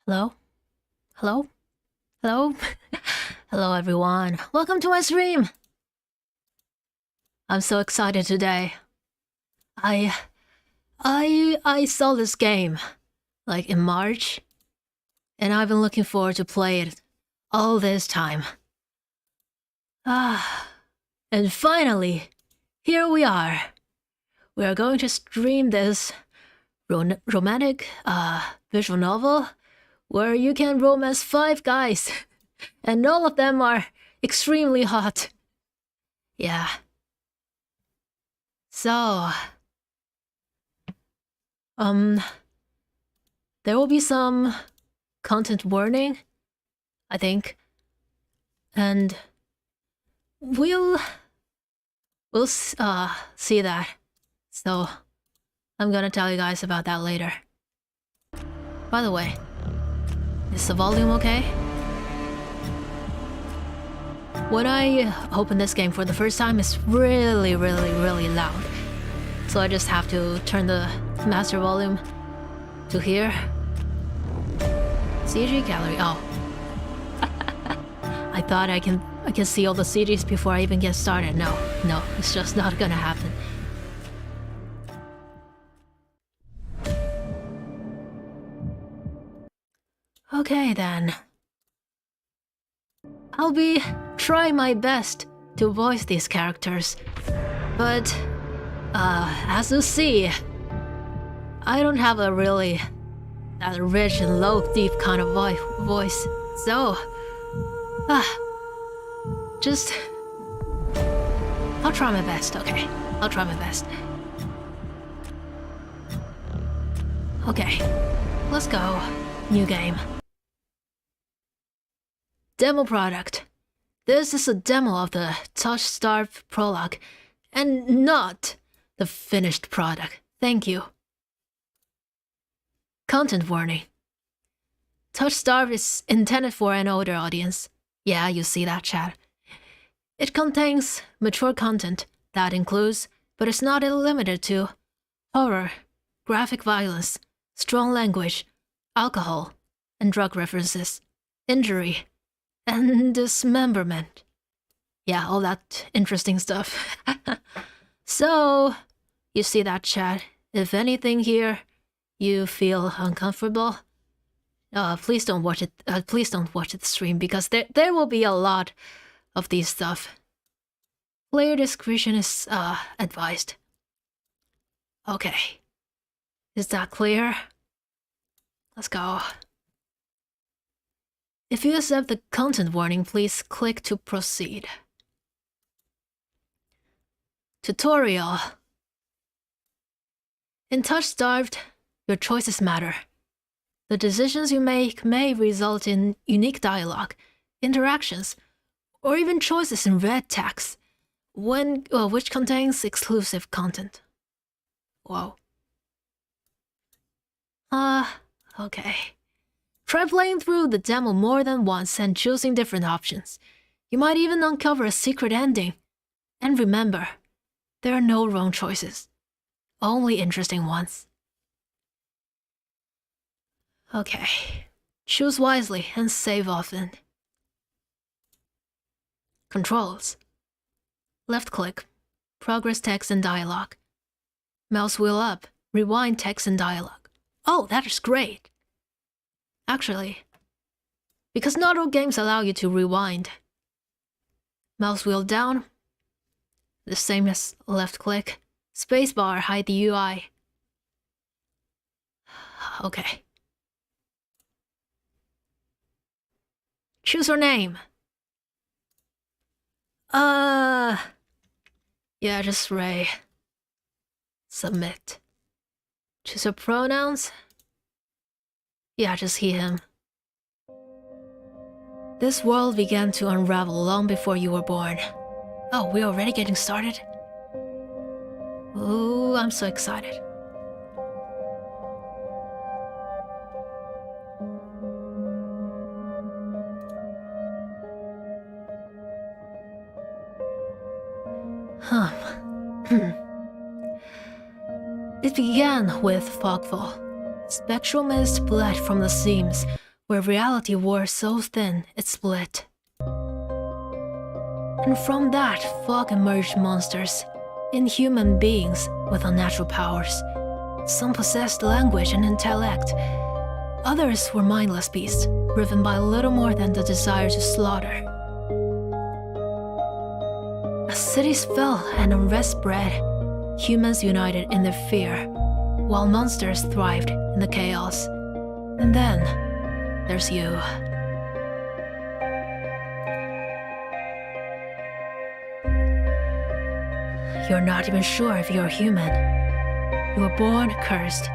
Hello? Hello? Hello? Hello everyone. Welcome to my stream! I'm so excited today. I saw this game, like in March, and I've been looking forward to play it all this time. And finally, here we are. We are going to stream this romantic visual novel where you can romance 5 guys, and all of them are extremely hot. Yeah. So, there will be some content warning, I think, and we'll see that. So, I'm gonna tell you guys about that later. By the way, is the volume okay? When I open this game for the first time, it's really loud. So I just have to turn the master volume to here. CG gallery, oh. I thought I can see all the CGs before I even get started. No, it's just not gonna happen. Okay then. I'll be trying my best to voice these characters, but as you see, I don't have a really that rich and low, deep kind of voice, so just I'll try my best. Okay, I'll try my best. Okay, let's go. New game. Demo product. This is a demo of the TOUCHSTARVED prologue, and not the finished product. Thank you. Content warning. TOUCHSTARVED is intended for an older audience. Yeah, you see that, chat. It contains mature content that includes, but is not limited to, horror, graphic violence, strong language, alcohol, and drug references, injury, and dismemberment. Yeah, all that interesting stuff. So, you see that, chat. If anything here you feel uncomfortable, please don't watch it. Please don't watch the stream, because there will be a lot of these stuff. Player discretion is advised. Okay, is that clear? Let's go. If you accept the content warning, please click to proceed. Tutorial. In TOUCHSTARVED, your choices matter. The decisions you make may result in unique dialogue, interactions, or even choices in red text, which contains exclusive content. Whoa. Okay. Try playing through the demo more than once and choosing different options. You might even uncover a secret ending. And remember, there are no wrong choices, only interesting ones. Okay, choose wisely and save often. Controls. Left click, progress text and dialogue. Mouse wheel up, rewind text and dialogue. Oh, that is great! Actually, because not all games allow you to rewind. Mouse wheel down, the same as left click. Spacebar hide the UI. Okay. Choose your name. Yeah, just Ray. Submit. Choose your pronouns. Yeah, just he, him. This world began to unravel long before you were born. Oh, we're already getting started? Ooh, I'm so excited. It began with fogfall. Spectral mist bled from the seams, where reality wore so thin it split. And from that fog emerged monsters, inhuman beings with unnatural powers. Some possessed language and intellect. Others were mindless beasts, driven by little more than the desire to slaughter. As cities fell and unrest spread, humans united in their fear, while monsters thrived in the chaos. And then, there's you. You're not even sure if you're human. You were born cursed,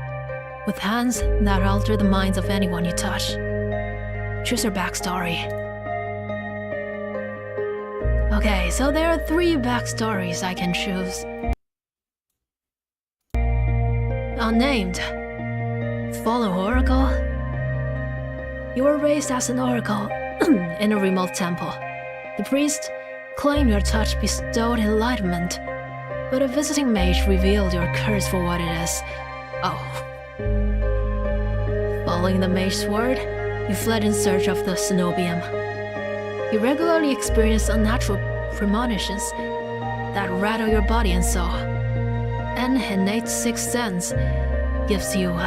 with hands that alter the minds of anyone you touch. Choose your backstory. Okay, so there are 3 backstories I can choose. Unnamed. Fallen Oracle. You were raised as an oracle in a remote temple. The priest claimed your touch bestowed enlightenment, but a visiting mage revealed your curse for what it is. Oh. Following the mage's word, you fled in search of the cenobium. You regularly experience unnatural premonitions that rattle your body and soul. An innate sixth sense gives you a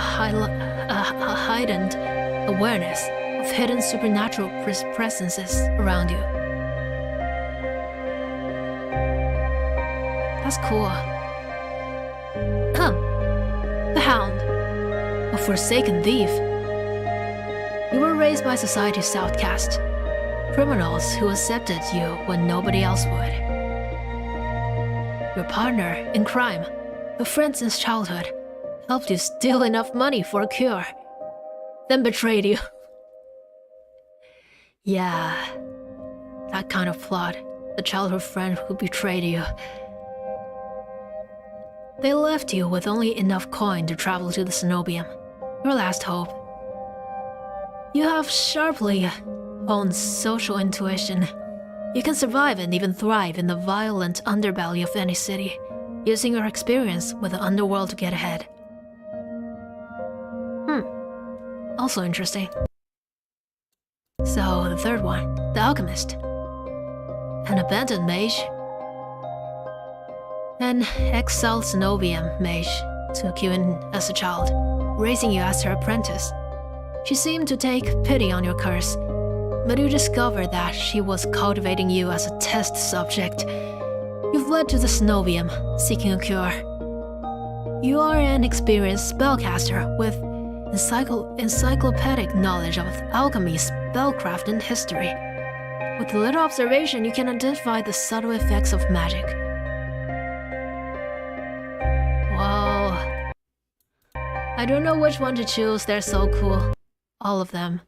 heightened awareness of hidden supernatural presences around you. That's cool. The Hound, a forsaken thief. You were raised by society's outcast, criminals who accepted you when nobody else would. Your partner in crime, a friend since childhood, helped you steal enough money for a cure, then betrayed you. Yeah, that kind of plot, the childhood friend who betrayed you. They left you with only enough coin to travel to the cenobium, your last hope. You have sharply honed social intuition. You can survive and even thrive in the violent underbelly of any city, using your experience with the underworld to get ahead. Also interesting. So, the third one, the Alchemist. An abandoned mage. An exiled cenobium mage took you in as a child, raising you as her apprentice. She seemed to take pity on your curse, but you discovered that she was cultivating you as a test subject. You fled to the cenobium, seeking a cure. You are an experienced spellcaster with encyclopedic knowledge of alchemy, spellcraft, and history. With a little observation, you can identify the subtle effects of magic. Whoa. I don't know which one to choose, they're so cool. All of them.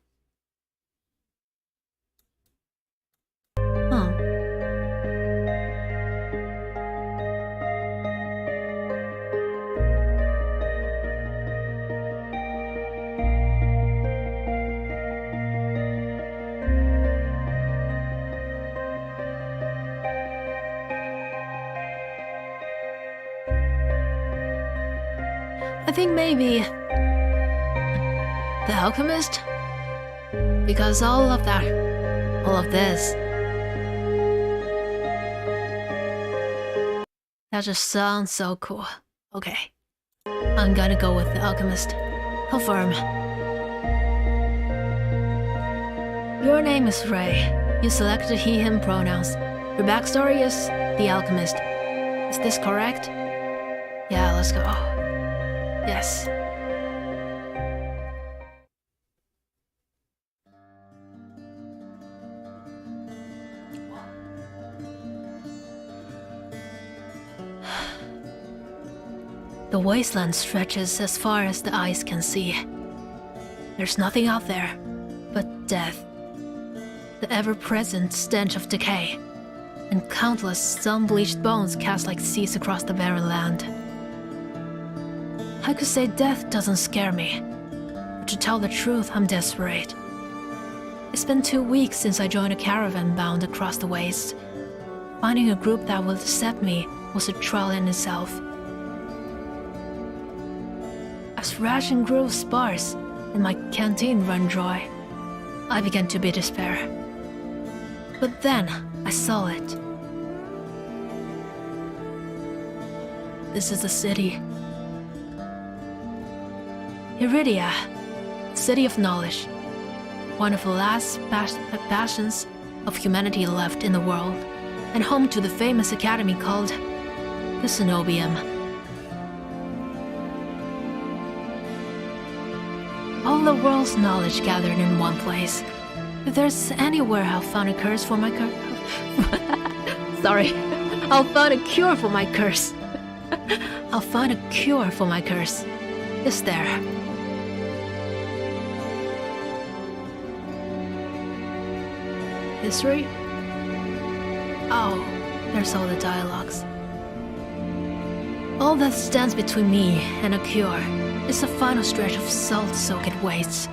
I think maybe the Alchemist? Because all of this, that just sounds so cool. Okay, I'm gonna go with the Alchemist. Confirm. Your name is Ray. You selected he/him pronouns. Your backstory is the Alchemist. Is this correct? Yeah, let's go. Yes. The wasteland stretches as far as the eyes can see. There's nothing out there but death, the ever-present stench of decay, and countless sun-bleached bones cast like seas across the barren land. I could say death doesn't scare me, but to tell the truth, I'm desperate. It's been 2 weeks since I joined a caravan bound across the waste. Finding a group that would accept me was a trial in itself. As ration grew sparse and my canteen ran dry, I began to be despair. But then I saw it. This is the city. Iridia, city of knowledge. One of the last bastions of humanity left in the world, and home to the famous academy called the Cenobium. All the world's knowledge gathered in one place. If there's anywhere I'll find a curse for my Sorry, I'll find a cure for my curse. I'll find a cure for my curse. It's there. History? Oh, there's all the dialogues. All that stands between me and a cure is a final stretch of salt-soaked wastes.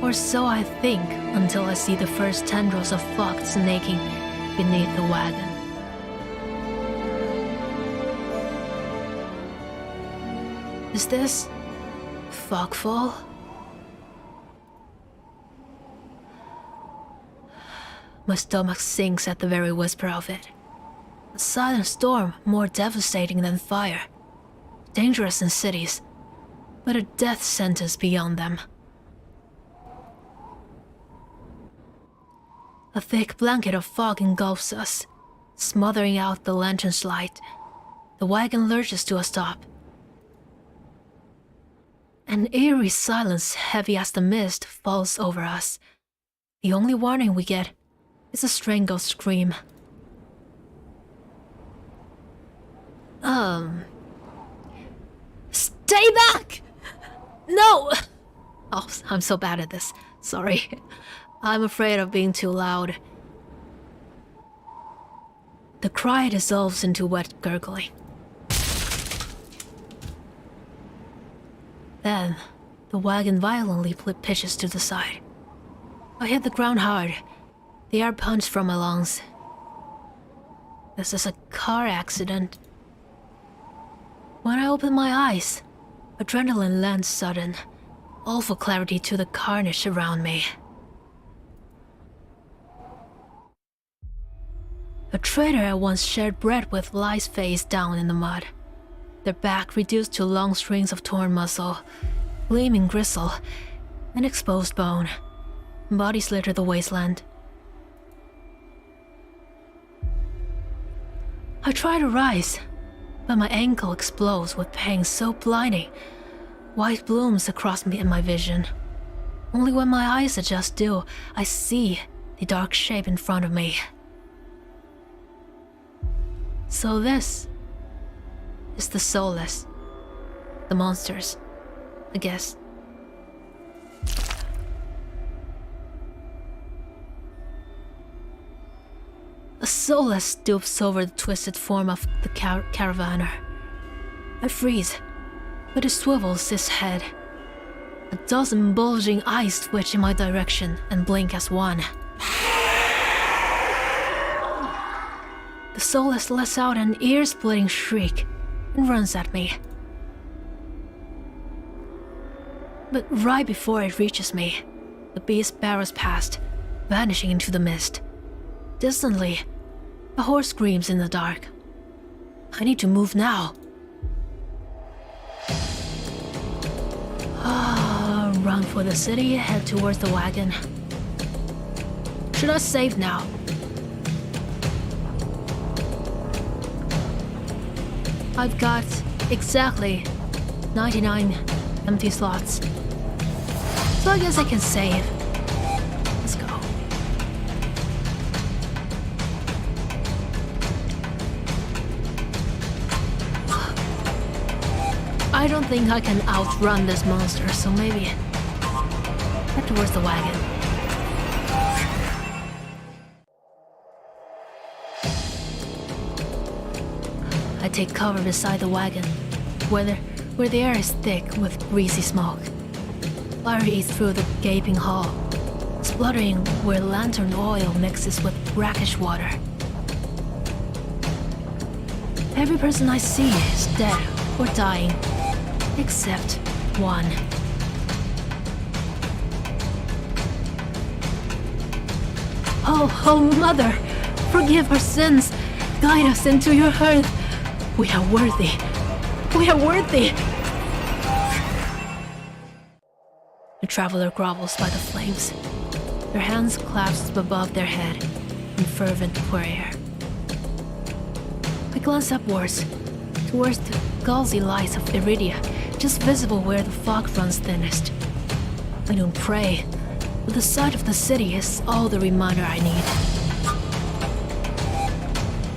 Or so I think, until I see the first tendrils of fog snaking beneath the wagon. Is this fogfall? My stomach sinks at the very whisper of it. A silent storm more devastating than fire. Dangerous in cities, but a death sentence beyond them. A thick blanket of fog engulfs us, smothering out the lantern's light. The wagon lurches to a stop. An eerie silence heavy as the mist falls over us. The only warning we get is a strangled scream. Stay back! No! Oh, I'm so bad at this. Sorry. I'm afraid of being too loud. The cry dissolves into wet gurgling. Then, the wagon violently pitches to the side. I hit the ground hard. The air punched from my lungs. This is a car accident. When I open my eyes, adrenaline lands sudden, awful clarity to the carnage around me. A traitor I once shared bread with lies face down in the mud, their back reduced to long strings of torn muscle, gleaming gristle, and exposed bone. Bodies litter the wasteland. I try to rise, but my ankle explodes with pain so blinding. White blooms across me in my vision. Only when my eyes adjust do I see the dark shape in front of me. So this is the soulless, the monsters, I guess. A soulless stoops over the twisted form of the caravaner. I freeze, but it swivels his head. A dozen bulging eyes twitch in my direction and blink as one. The soulless lets out an ear-splitting shriek and runs at me. But right before it reaches me, the beast barrels past, vanishing into the mist. Distantly, a horse screams in the dark. I need to move now. Run for the city, head towards the wagon. Should I save now? I've got exactly 99 empty slots, so I guess I can save. Let's go. I don't think I can outrun this monster, so maybe head towards the wagon. I take cover beside the wagon, where the air is thick with greasy smoke. Fire eats through the gaping hole, spluttering where lantern oil mixes with brackish water. Every person I see is dead or dying, except one. Oh, Mother, forgive our sins. Guide us into your earth. We are worthy. We are worthy. The traveler grovels by the flames, their hands clasped above their head in fervent prayer. I glance upwards, towards the gauzy lights of Iridia, just visible where the fog runs thinnest. I don't pray, but the sight of the city is all the reminder I need.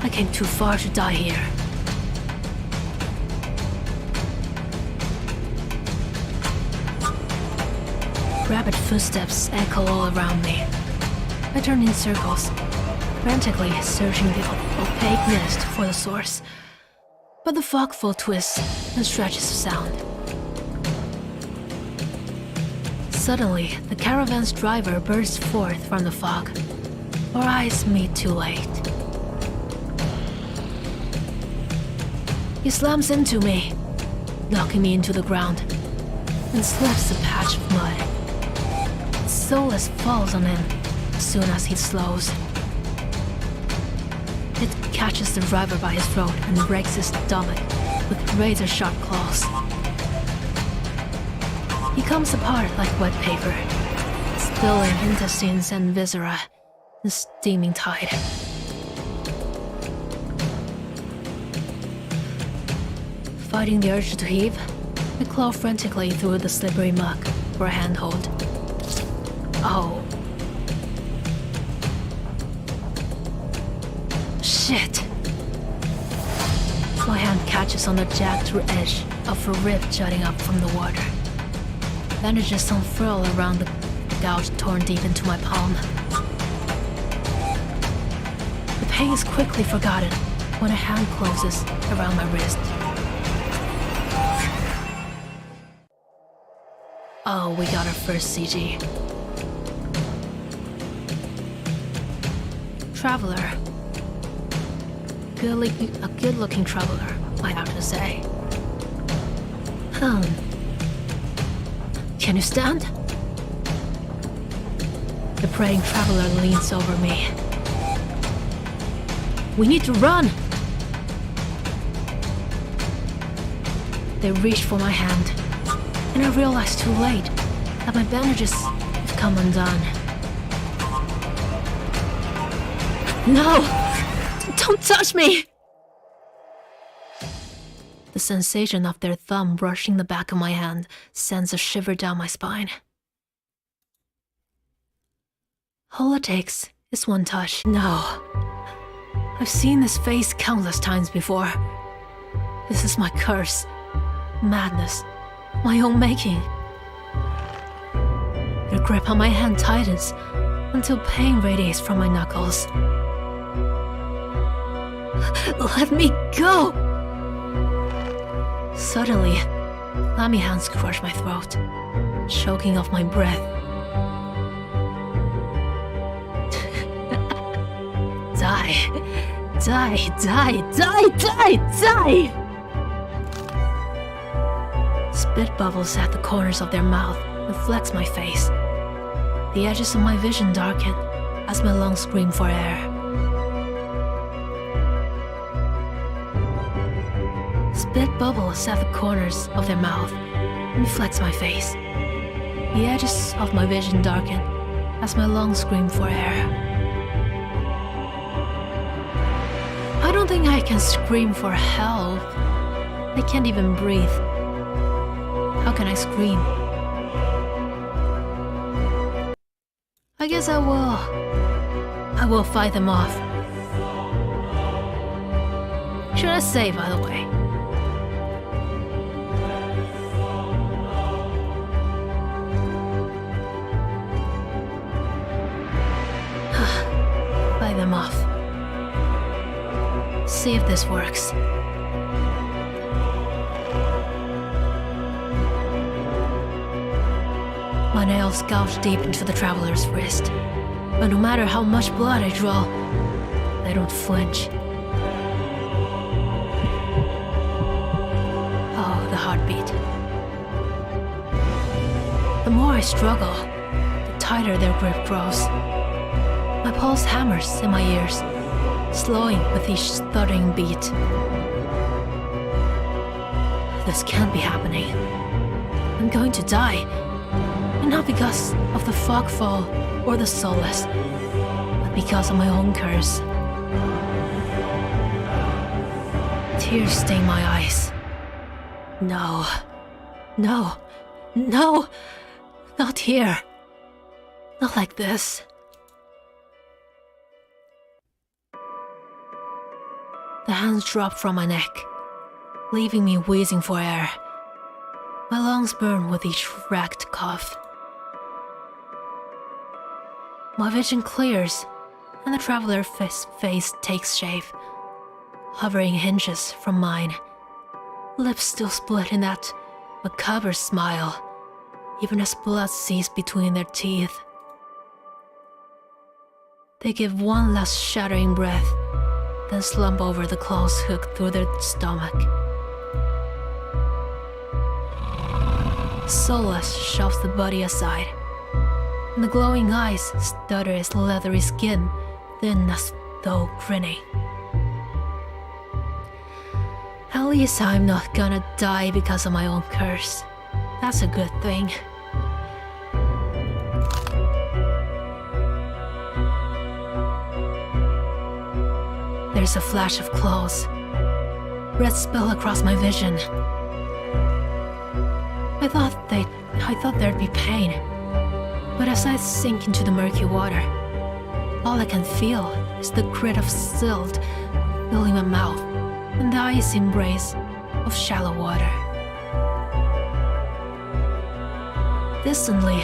I came too far to die here. Rapid footsteps echo all around me. I turn in circles, frantically searching the opaque mist for the source. But the fogful twists and stretches of sound. Suddenly, the caravan's driver bursts forth from the fog. Our eyes meet too late. He slams into me, knocking me into the ground, and slips a patch of mud. Solus falls on him as soon as he slows. It catches the driver by his throat and breaks his stomach with razor-sharp claws. He comes apart like wet paper, spilling intestines and viscera in steaming tide. Fighting the urge to heave, I claw frantically through the slippery muck for a handhold. Oh. Shit. My hand catches on the jagged edge of a rib jutting up from the water. Bandages unfurl around the gouge torn deep into my palm. The pain is quickly forgotten when a hand closes around my wrist. Oh, we got our first CG. Traveler. A good-looking traveler, I have to say. Can you stand? The praying traveler leans over me. We need to run! They reach for my hand, and I realize too late that my bandages have come undone. No! Don't touch me! The sensation of their thumb brushing the back of my hand sends a shiver down my spine. All it takes is one touch. No. I've seen this face countless times before. This is my curse. Madness. My own making. Their grip on my hand tightens until pain radiates from my knuckles. Let me go! Suddenly, clammy hands crush my throat, choking off my breath. Die! Die! Die! Die! Die! Die! Spit bubbles at the corners of their mouth and flecks my face. The edges of my vision darken as my lungs scream for air. Spit bubbles at the corners of their mouth and flecks my face. The edges of my vision darken as my lungs scream for air. I don't think I can scream for help. I can't even breathe. How can I scream? I guess I will fight them off. Should I say, by the way? Fight them off. See if this works. My nails gouge deep into the traveler's wrist, but no matter how much blood I draw, they don't flinch. Oh, the heartbeat. The more I struggle, the tighter their grip grows. My pulse hammers in my ears, slowing with each thudding beat. This can't be happening. I'm going to die. And not because of the fogfall or the solace, but because of my own curse. Tears stain my eyes. No. No. No! Not here. Not like this. The hands drop from my neck, leaving me wheezing for air. My lungs burn with each racked cough. My vision clears, and the traveler's face takes shape, hovering inches from mine. Lips still split in that macabre smile, even as blood seeps between their teeth. They give one last shattering breath, then slump over the claws hooked through their stomach. Soulless shoves the body aside, and the glowing eyes stutter his leathery skin, thin as though grinning. At least I'm not gonna die because of my own curse. That's a good thing. There's a flash of claws. Red spill across my vision. I thought there'd be pain, but as I sink into the murky water, all I can feel is the grit of silt filling my mouth and the icy embrace of shallow water. Distantly,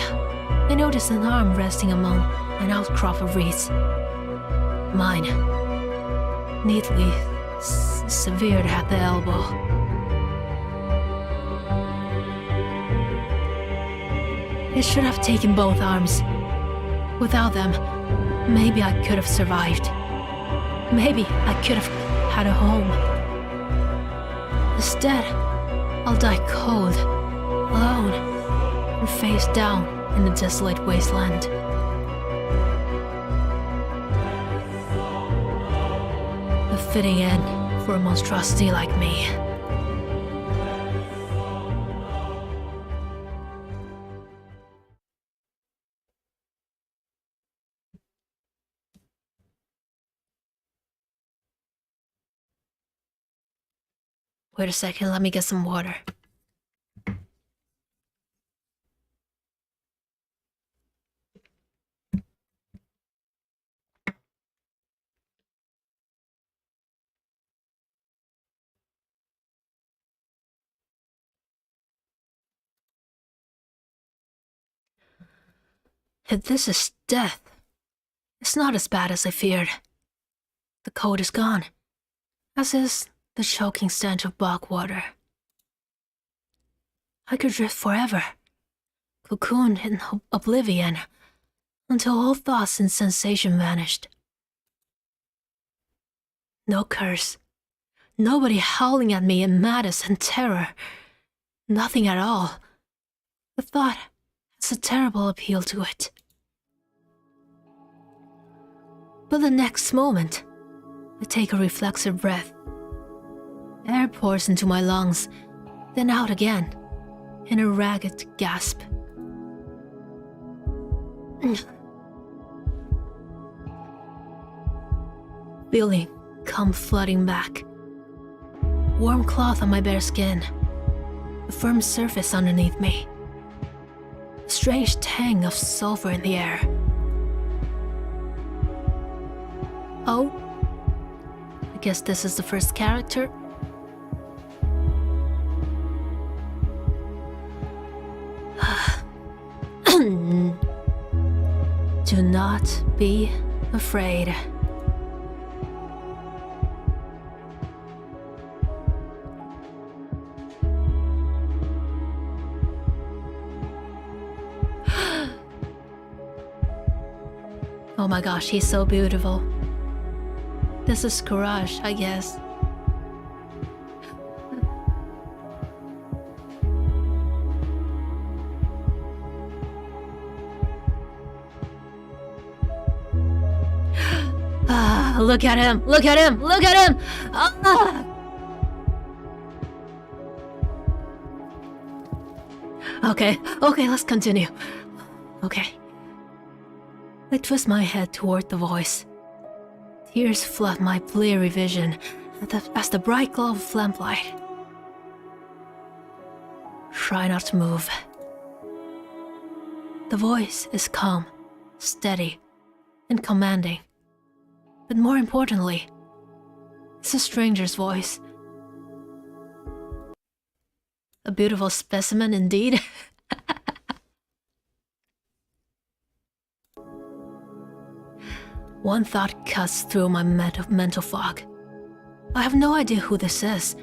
I notice an arm resting among an outcrop of reeds. Mine, neatly severed at the elbow. It should have taken both arms. Without them, maybe I could have survived. Maybe I could have had a home. Instead, I'll die cold, alone, and face down in the desolate wasteland. A fitting end for a monstrosity like me. Wait a second, let me get some water. If this is death, it's not as bad as I feared. The cold is gone, as is the choking stench of bog water. I could drift forever, cocooned in oblivion, until all thoughts and sensation vanished. No curse, nobody howling at me in madness and terror, nothing at all. The thought has a terrible appeal to it. But the next moment, I take a reflexive breath. Air pours into my lungs, then out again, in a ragged gasp. Feeling come flooding back. Warm cloth on my bare skin, a firm surface underneath me. A strange tang of sulfur in the air. Oh, I guess this is the first character. Do not be afraid. Oh my gosh, he's so beautiful. This is KURAS, I guess. look at him! Look at him! Look at him! Ah! Okay, let's continue. Okay. I twist my head toward the voice. Tears flood my bleary vision as the bright glow of lamplight. Try not to move. The voice is calm, steady, and commanding. But more importantly, it's a stranger's voice. A beautiful specimen indeed. One thought cuts through my mental fog. I have no idea who this is,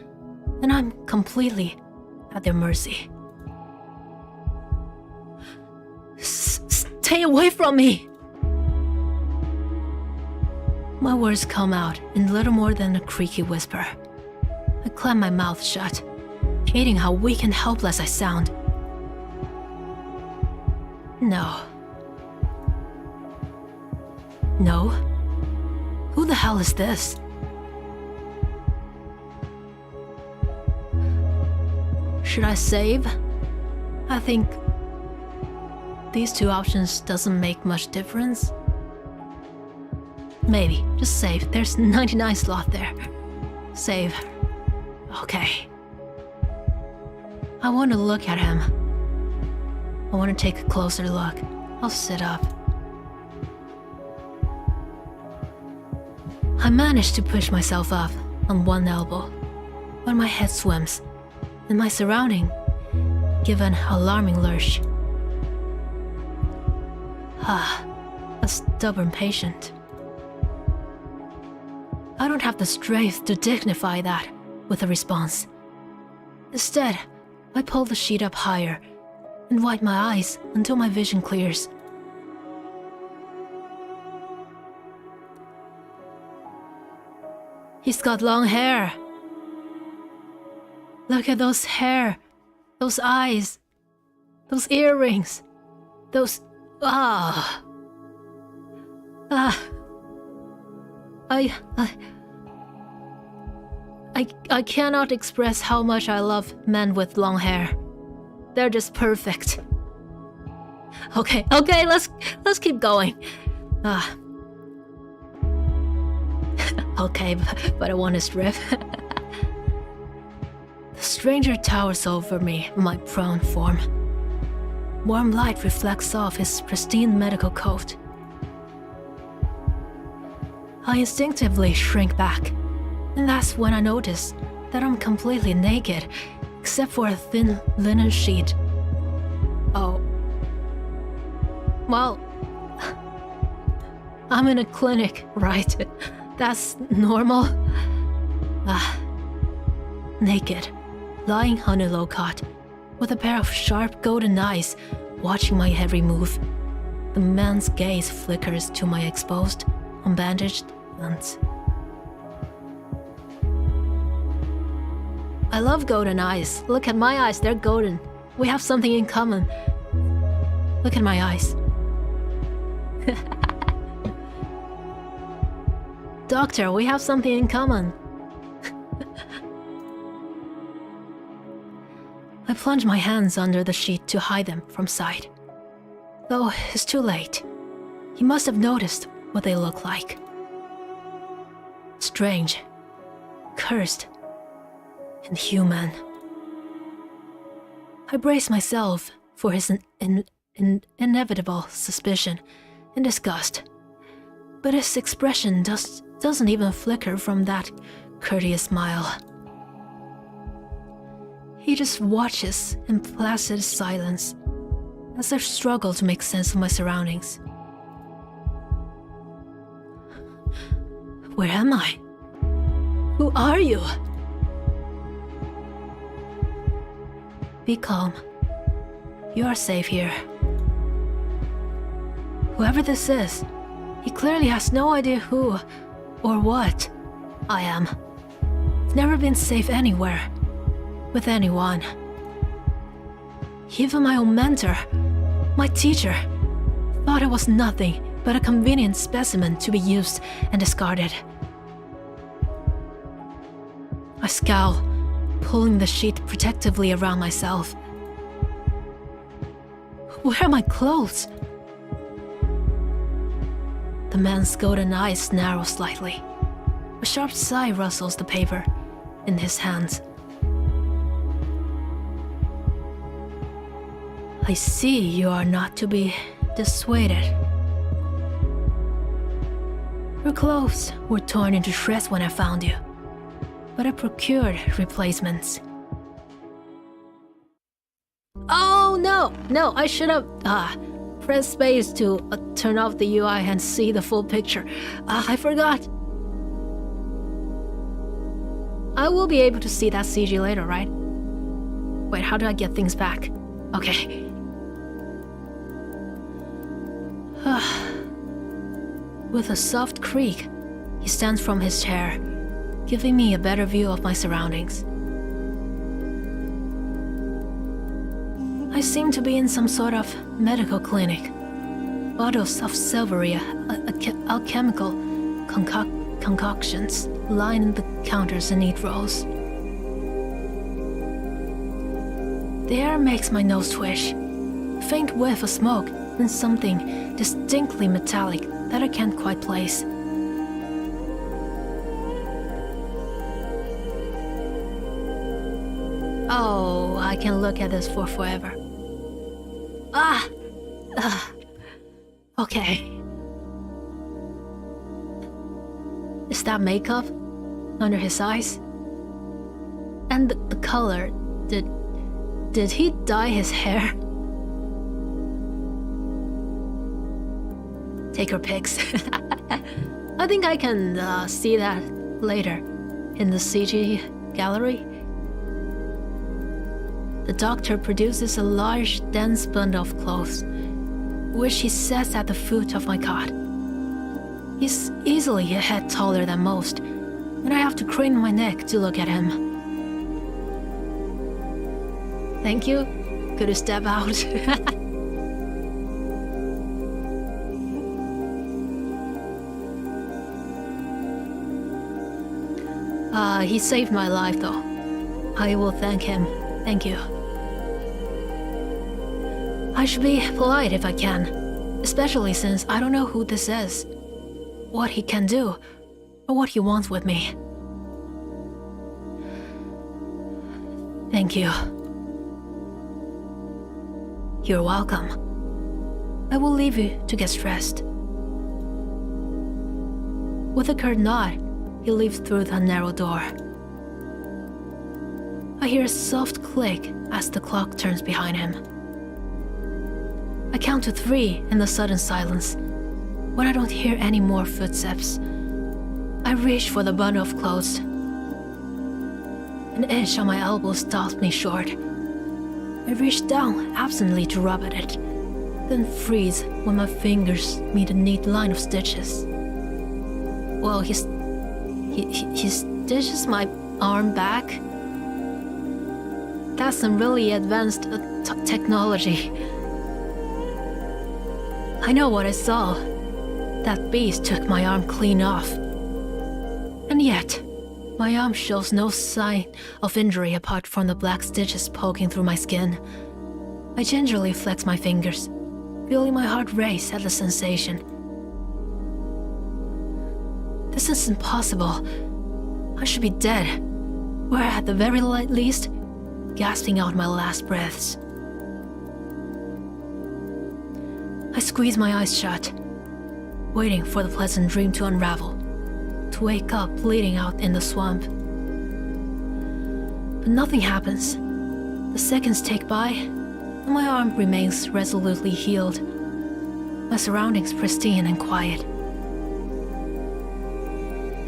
and I'm completely at their mercy. Stay away from me! My words come out in little more than a creaky whisper. I clamp my mouth shut, hating how weak and helpless I sound. No. No? Who the hell is this? Should I save? I think these two options doesn't make much difference. Maybe, just save. There's 99 slot there. Save. Okay. I want to look at him. I want to take a closer look. I'll sit up. I manage to push myself up on one elbow, but my head swims, and my surroundings give an alarming lurch. A stubborn patient. I don't have the strength to dignify that with a response. Instead, I pull the sheet up higher and wipe my eyes until my vision clears. He's got long hair. Look at those hair, those eyes, those earrings, those... I cannot express how much I love men with long hair. They're just perfect. Okay, let's keep going. Okay, but I want to strip. The stranger towers over me in my prone form. Warm light reflects off his pristine medical coat. I instinctively shrink back, and that's when I notice that I'm completely naked, except for a thin linen sheet. Oh. Well, I'm in a clinic, right? That's normal. Naked, lying on a low cot, with a pair of sharp golden eyes watching my every move. The man's gaze flickers to my exposed, unbandaged hands. I love golden eyes. Look at my eyes, they're golden. We have something in common. Look at my eyes. Doctor, we have something in common. I plunge my hands under the sheet to hide them from sight. Though it's too late. He must have noticed what they look like. Strange, cursed, inhuman. I brace myself for his inevitable suspicion and disgust, but his expression doesn't even flicker from that courteous smile. He just watches in placid silence as I struggle to make sense of my surroundings. Where am I? Who are you? Be calm. You are safe here. Whoever this is, he clearly has no idea who or what I am. I've never been safe anywhere, with anyone. Even my own mentor, my teacher, thought I was nothing but a convenient specimen to be used and discarded. I scowl, pulling the sheet protectively around myself. Where are my clothes? The man's golden eyes narrow slightly. A sharp sigh rustles the paper in his hands. I see you are not to be dissuaded. Your clothes were torn into shreds when I found you, but I procured replacements. Oh no, I should have pressed space to turn off the UI and see the full picture. I forgot. I will be able to see that CG later, right? Wait, how do I get things back? Okay. With a soft creak, he stands from his chair, giving me a better view of my surroundings. I seem to be in some sort of medical clinic. Bottles of silvery, alchemical concoctions line the counters in neat rows. The air makes my nose twitch. A faint whiff of smoke and something distinctly metallic that I can't quite place. Oh, I can look at this for forever. Okay. Is that makeup under his eyes? And the color, did he dye his hair? Take her pics. I think I can see that later in the CG gallery. The doctor produces a large, dense bundle of clothes, which he sets at the foot of my cot. He's easily a head taller than most, and I have to crane my neck to look at him. Thank you. Could you step out? He saved my life, though. I will thank him. Thank you. I should be polite if I can, especially since I don't know who this is, what he can do, or what he wants with me. Thank you. You're welcome. I will leave you to get dressed. With a curt nod, he leaves through the narrow door. I hear a soft click as the clock turns behind him. I count to 3 in the sudden silence. When I don't hear any more footsteps, I reach for the bundle of clothes. An itch on my elbow stops me short. I reach down absently to rub at it, then freeze when my fingers meet a neat line of stitches. Well, he stitches my arm back. That's some really advanced technology. I know what I saw. That beast took my arm clean off. And yet, my arm shows no sign of injury apart from the black stitches poking through my skin. I gingerly flex my fingers, feeling my heart race at the sensation. This is impossible. I should be dead, or at the very least, gasping out my last breaths. I squeeze my eyes shut, waiting for the pleasant dream to unravel, to wake up bleeding out in the swamp. But nothing happens. The seconds take by, and my arm remains resolutely healed, my surroundings pristine and quiet.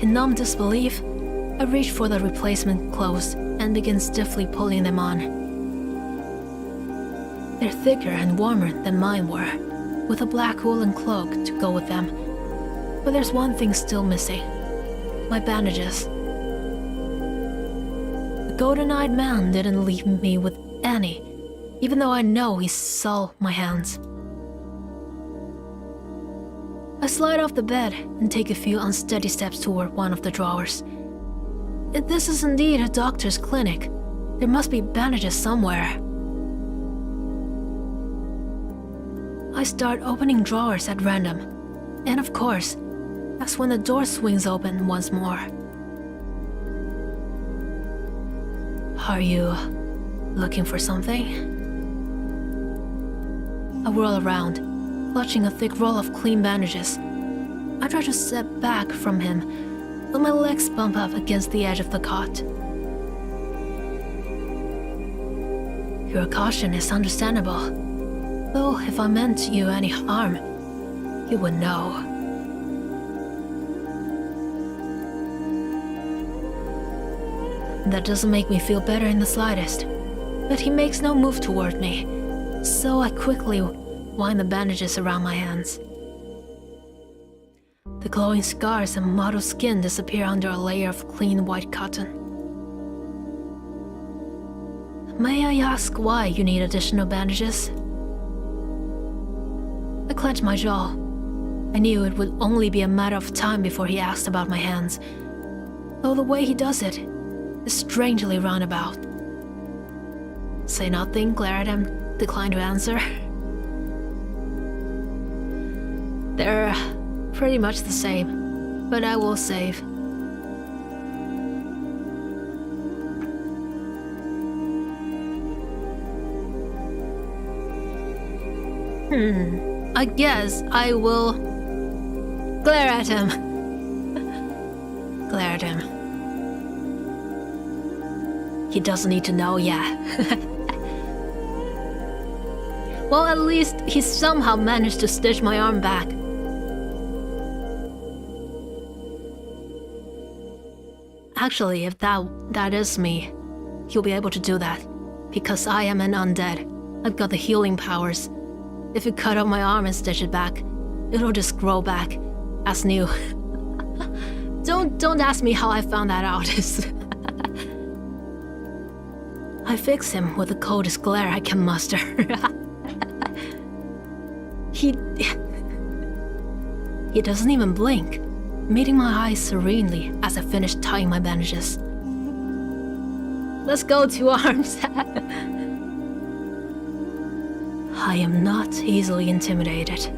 In numb disbelief, I reach for the replacement clothes and begin stiffly pulling them on. They're thicker and warmer than mine were, with a black woolen cloak to go with them. But there's one thing still missing: my bandages. The golden-eyed man didn't leave me with any, even though I know he saw my hands. I slide off the bed and take a few unsteady steps toward one of the drawers. If this is indeed a doctor's clinic, there must be bandages somewhere. I start opening drawers at random, and of course, that's when the door swings open once more. Are you looking for something? I whirl around, clutching a thick roll of clean bandages. I try to step back from him, but my legs bump up against the edge of the cot. Your caution is understandable, though if I meant you any harm, you would know. That doesn't make me feel better in the slightest, but he makes no move toward me, so I quickly wind the bandages around my hands. The glowing scars and mottled skin disappear under a layer of clean white cotton. May I ask why you need additional bandages? I clench my jaw. I knew it would only be a matter of time before he asked about my hands, though the way he does it is strangely roundabout. Say nothing, glare at him, decline to answer. They're pretty much the same, but I will save. I guess I will glare at him. Glare at him. He doesn't need to know, yeah. Well, at least he somehow managed to stitch my arm back. Actually, if that is me, he'll be able to do that, because I am an undead. I've got the healing powers. If you cut off my arm and stitch it back, it'll just grow back as new. Don't ask me how I found that out. I fix him with the coldest glare I can muster. He doesn't even blink, meeting my eyes serenely as I finish tying my bandages. Let's go, 2 arms. I am not easily intimidated.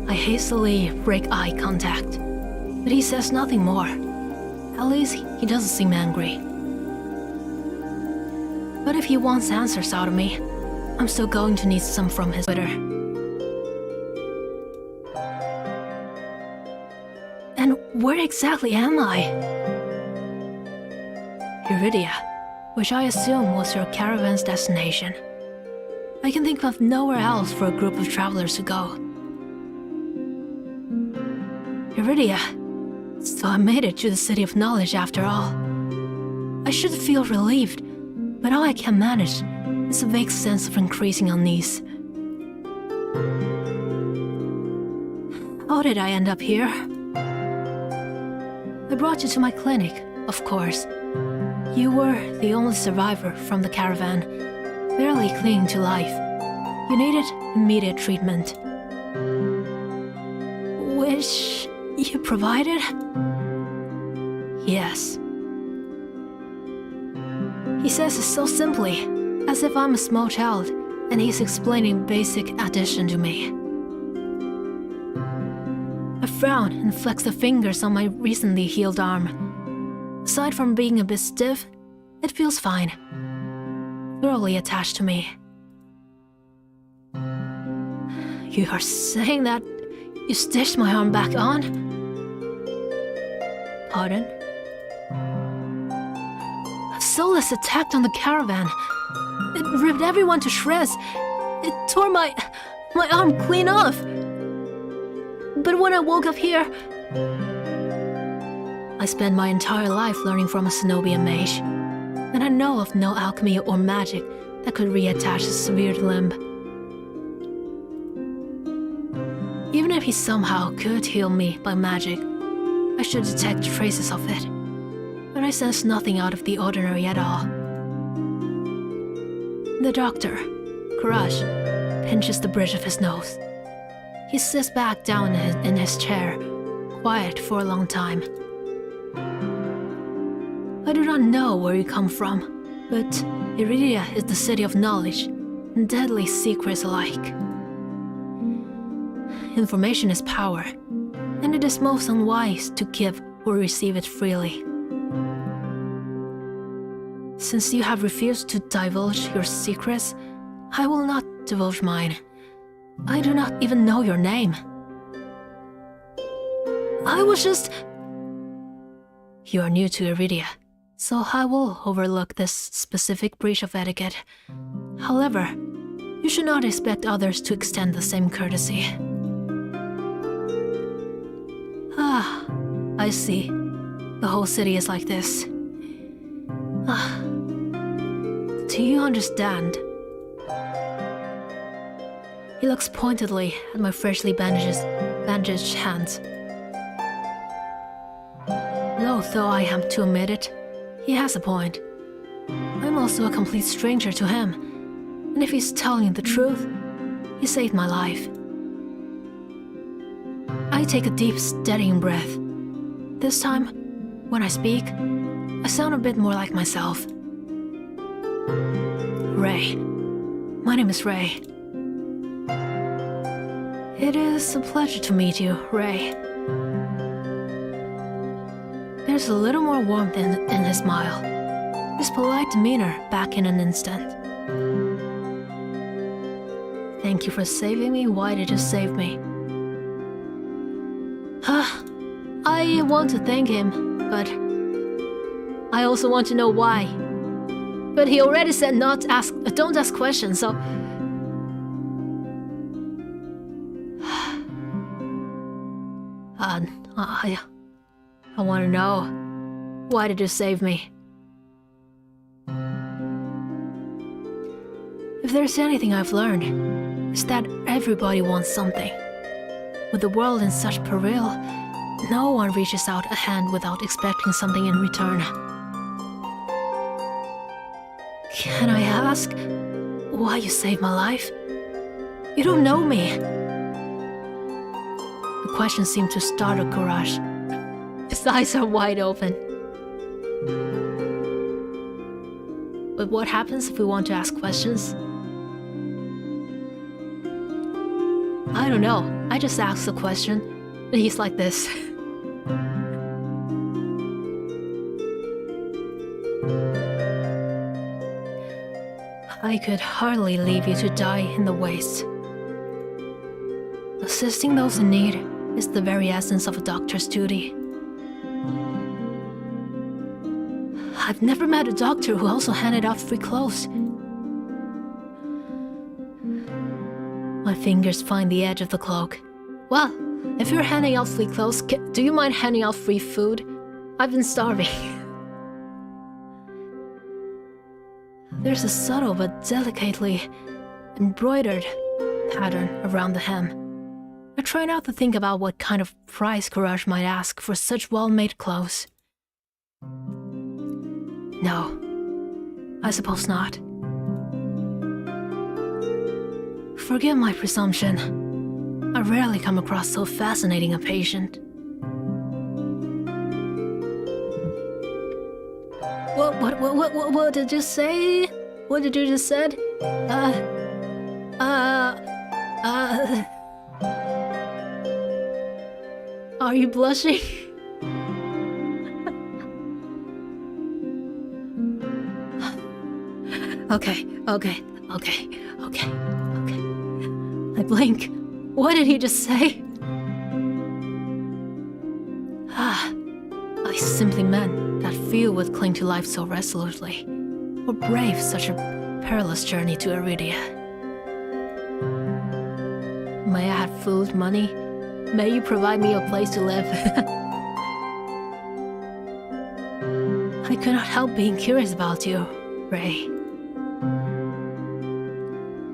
I hastily break eye contact, but he says nothing more. At least he doesn't seem angry. But if he wants answers out of me, I'm still going to need some from his Twitter. And where exactly am I? Iridia, which I assume was your caravan's destination. I can think of nowhere else for a group of travelers to go. Iridia, so I made it to the City of Knowledge after all. I should feel relieved, but all I can manage is a vague sense of increasing unease. How did I end up here? I brought you to my clinic, of course. You were the only survivor from the caravan, barely clinging to life. You needed immediate treatment, which you provided? Yes. He says it so simply, as if I'm a small child, and he's explaining basic addition to me. I frown and flex the fingers on my recently healed arm. Aside from being a bit stiff, it feels fine. Thoroughly attached to me. You are saying that you stitched my arm back on? Pardon? A soulless attacked on the caravan. It ripped everyone to shreds. It tore my arm clean off. But when I woke up here, I spent my entire life learning from a Cenobian mage, and I know of no alchemy or magic that could reattach a severed limb. Even if he somehow could heal me by magic, I should detect traces of it, but I sense nothing out of the ordinary at all. The doctor, KURAS, pinches the bridge of his nose. He sits back down in his chair, quiet for a long time. I do not know where you come from, but Iridia is the city of knowledge and deadly secrets alike. Information is power, and it is most unwise to give or receive it freely. Since you have refused to divulge your secrets, I will not divulge mine. I do not even know your name. I was just... You are new to Iridia, so I will overlook this specific breach of etiquette. However, you should not expect others to extend the same courtesy. Ah, I see. The whole city is like this. Ah. Do you understand? He looks pointedly at my freshly bandaged hands. Loath though I am to admit it, he has a point. I'm also a complete stranger to him, and if he's telling the truth, he saved my life. I take a deep, steadying breath. This time, when I speak, I sound a bit more like myself. Ray. My name is Ray. It is a pleasure to meet you, Ray. There's a little more warmth in his smile. His polite demeanor back in an instant. Thank you for saving me. Why did you save me? I want to thank him, but I also want to know why. But he already said don't ask questions, so... I want to know, why did you save me? If there's anything I've learned, it's that everybody wants something. With the world in such peril, no one reaches out a hand without expecting something in return. Can I ask why you saved my life? You don't know me. The question seemed to startle KURAS. His eyes are wide open. But what happens if we want to ask questions? I don't know. I just asked a question, and he's like this. I could hardly leave you to die in the waste. Assisting those in need is the very essence of a doctor's duty. I've never met a doctor who also handed out free clothes. My fingers find the edge of the cloak. Well, if you're handing out free clothes, do you mind handing out free food? I've been starving. There's a subtle but delicately embroidered pattern around the hem. I try not to think about what kind of price KURAS might ask for such well-made clothes. No, I suppose not. Forgive my presumption. I rarely come across so fascinating a patient. What did you say? What did you just said? Are you blushing? Okay. I blink. What did he just say? I simply meant that few would cling to life so resolutely, or brave such a perilous journey to Iridia. May I have food, money? May you provide me a place to live? I could not help being curious about you, Ray.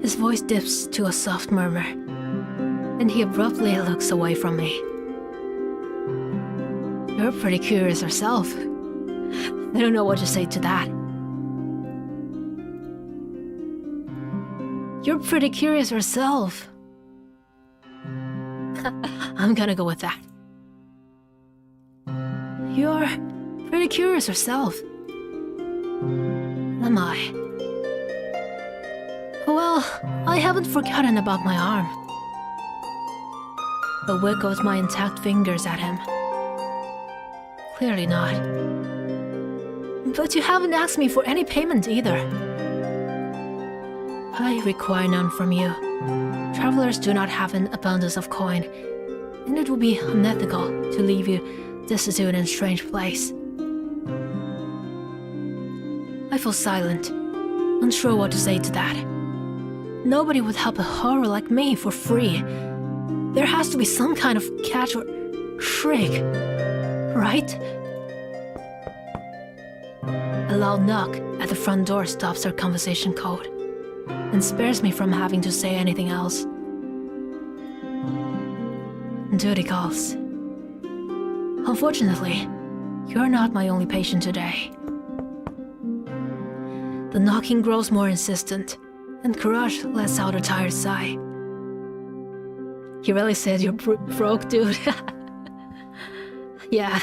His voice dips to a soft murmur, and he abruptly looks away from me. You're pretty curious yourself. I don't know what to say to that. You're pretty curious yourself. I'm gonna go with that. You're pretty curious yourself. Am I? Well, I haven't forgotten about my arm. A wiggle with my intact fingers at him. Clearly not. But you haven't asked me for any payment either. I require none from you. Travelers do not have an abundance of coin, and it would be unethical to leave you destitute in a strange place. I feel silent, unsure what to say to that. Nobody would help a horror like me for free. There has to be some kind of catch or trick, right? A loud knock at the front door stops our conversation cold and spares me from having to say anything else. Duty calls. Unfortunately, you're not my only patient today. The knocking grows more insistent, and KURAS lets out a tired sigh. You really said you're broke, dude. Yeah.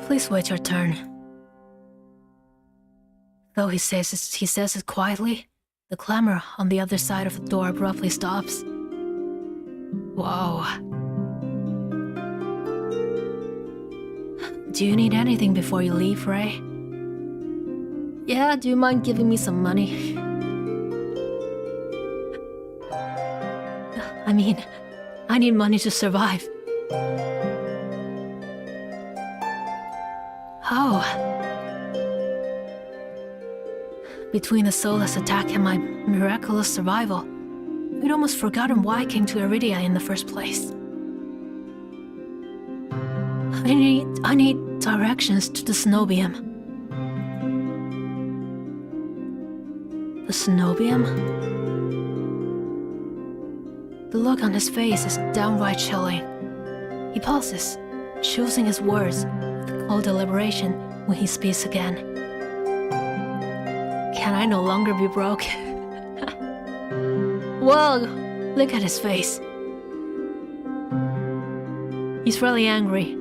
Please wait your turn. Though he says it quietly, the clamor on the other side of the door abruptly stops. Whoa. Do you need anything before you leave, Ray? Yeah, do you mind giving me some money? I mean, I need money to survive. Oh. Between the soulless attack and my miraculous survival, I'd almost forgotten why I came to Iridia in the first place. I need directions to the Cenobium. The Cenobium? The look on his face is downright chilling. He pauses, choosing his words with cold deliberation when he speaks again. Can I no longer be broke? Whoa, look at his face. He's really angry.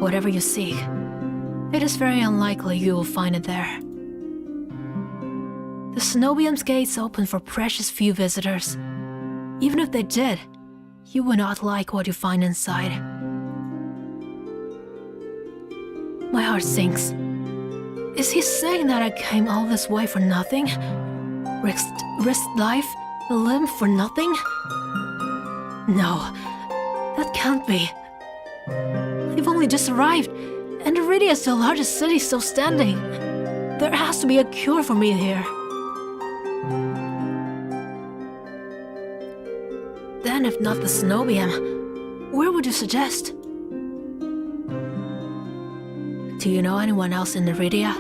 Whatever you seek, it is very unlikely you will find it there. The Cenobium's gates open for precious few visitors. Even if they did, you would not like what you find inside. My heart sinks. Is he saying that I came all this way for nothing? Risked life, a limb for nothing? No, that can't be. I've only just arrived, and Iridia is the largest city still standing. There has to be a cure for me here. Then, if not the Cenobium, where would you suggest? Do you know anyone else in Iridia?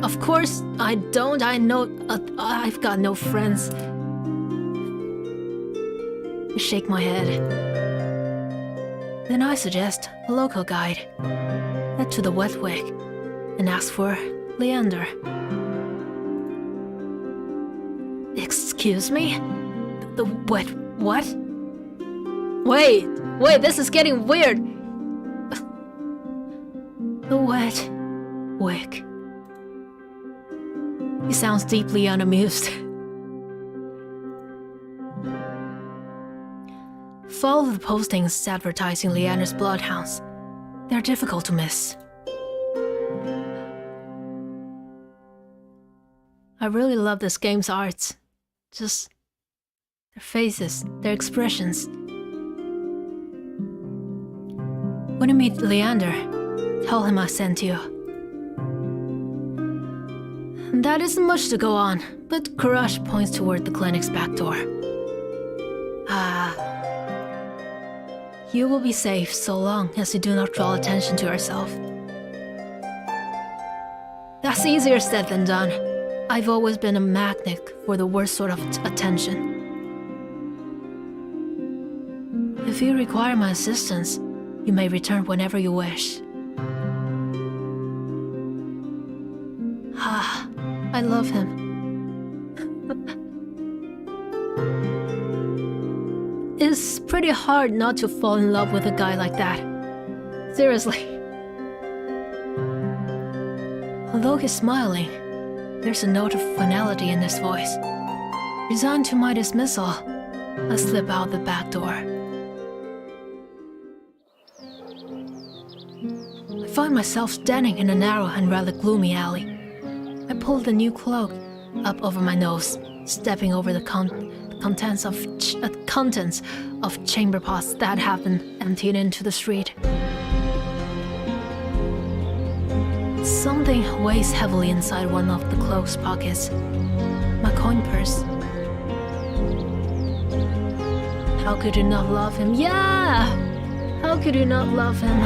Of course I don't. I know I've got no friends. I shake my head. Then I suggest a local guide. Head to the Wetwick and ask for Leander. Excuse me? The what? Wait, this is getting weird. The Wetwick. He sounds deeply unamused. Follow the postings advertising Leander's bloodhounds. They're difficult to miss. I really love this game's art. Just their faces, their expressions. When you meet Leander, tell him I sent you. That isn't much to go on, but KURAS points toward the clinic's back door. You will be safe so long as you do not draw attention to yourself. That's easier said than done. I've always been a magnet for the worst sort of attention. If you require my assistance, you may return whenever you wish. I love him. It's pretty hard not to fall in love with a guy like that. Seriously. Although he's smiling, there's a note of finality in his voice. Resigned to my dismissal, I slip out the back door. I find myself standing in a narrow and rather gloomy alley. I pull the new cloak up over my nose, stepping over the contents of chamber pots that have been emptied into the street. Something weighs heavily inside one of the cloak's pockets. My coin purse. How could you not love him? Yeah! How could you not love him?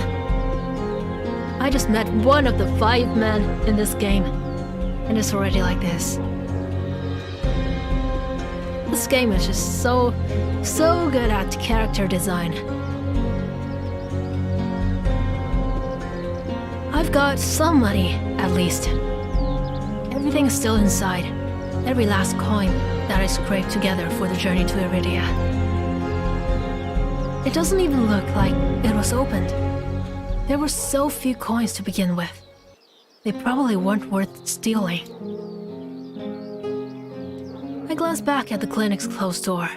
I just met one of the 5 men in this game, and it's already like this. This game is just so good at character design. I've got some money, at least. Everything is still inside. Every last coin that I scraped together for the journey to Iridia. It doesn't even look like it was opened. There were so few coins to begin with. They probably weren't worth stealing. I glanced back at the clinic's closed door.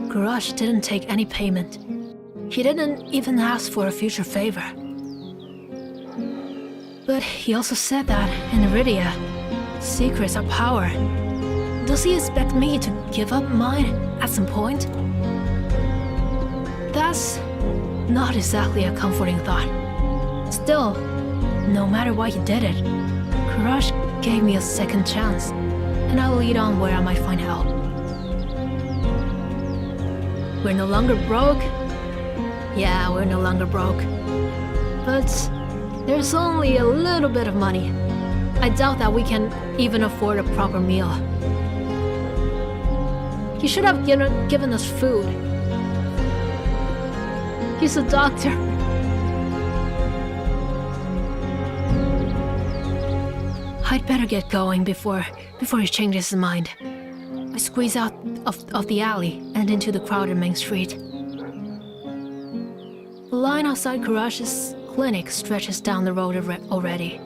KURAS didn't take any payment. He didn't even ask for a future favor. But he also said that in Iridia, secrets are power. Does he expect me to give up mine at some point? That's not exactly a comforting thought. Still, no matter why he did it, KURAS gave me a second chance, and I'll lead on where I might find help. We're no longer broke? Yeah, we're no longer broke. But there's only a little bit of money. I doubt that we can even afford a proper meal. He should have given us food. He's a doctor. I'd better get going before he changes his mind. I squeeze out of the alley and into the crowded main street. The line outside KURAS' clinic stretches down the road already.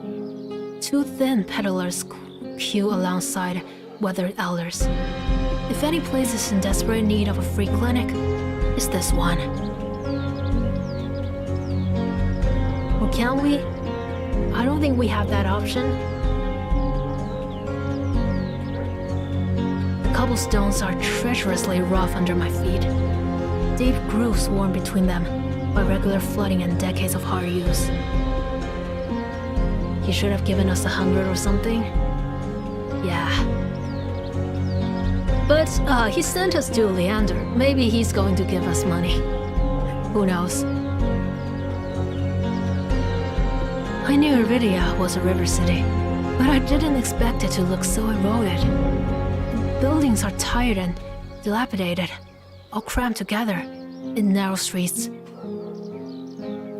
2 thin peddlers queue alongside weathered elders. If any place is in desperate need of a free clinic, it's this one. Or can we? I don't think we have that option. The cobblestones are treacherously rough under my feet. Deep grooves worn between them by regular flooding and decades of hard use. He should have given us 100 or something. Yeah. But he sent us to Leander. Maybe he's going to give us money. Who knows? I knew Iridia was a river city, but I didn't expect it to look so eroded. The buildings are tired and dilapidated, all crammed together in narrow streets.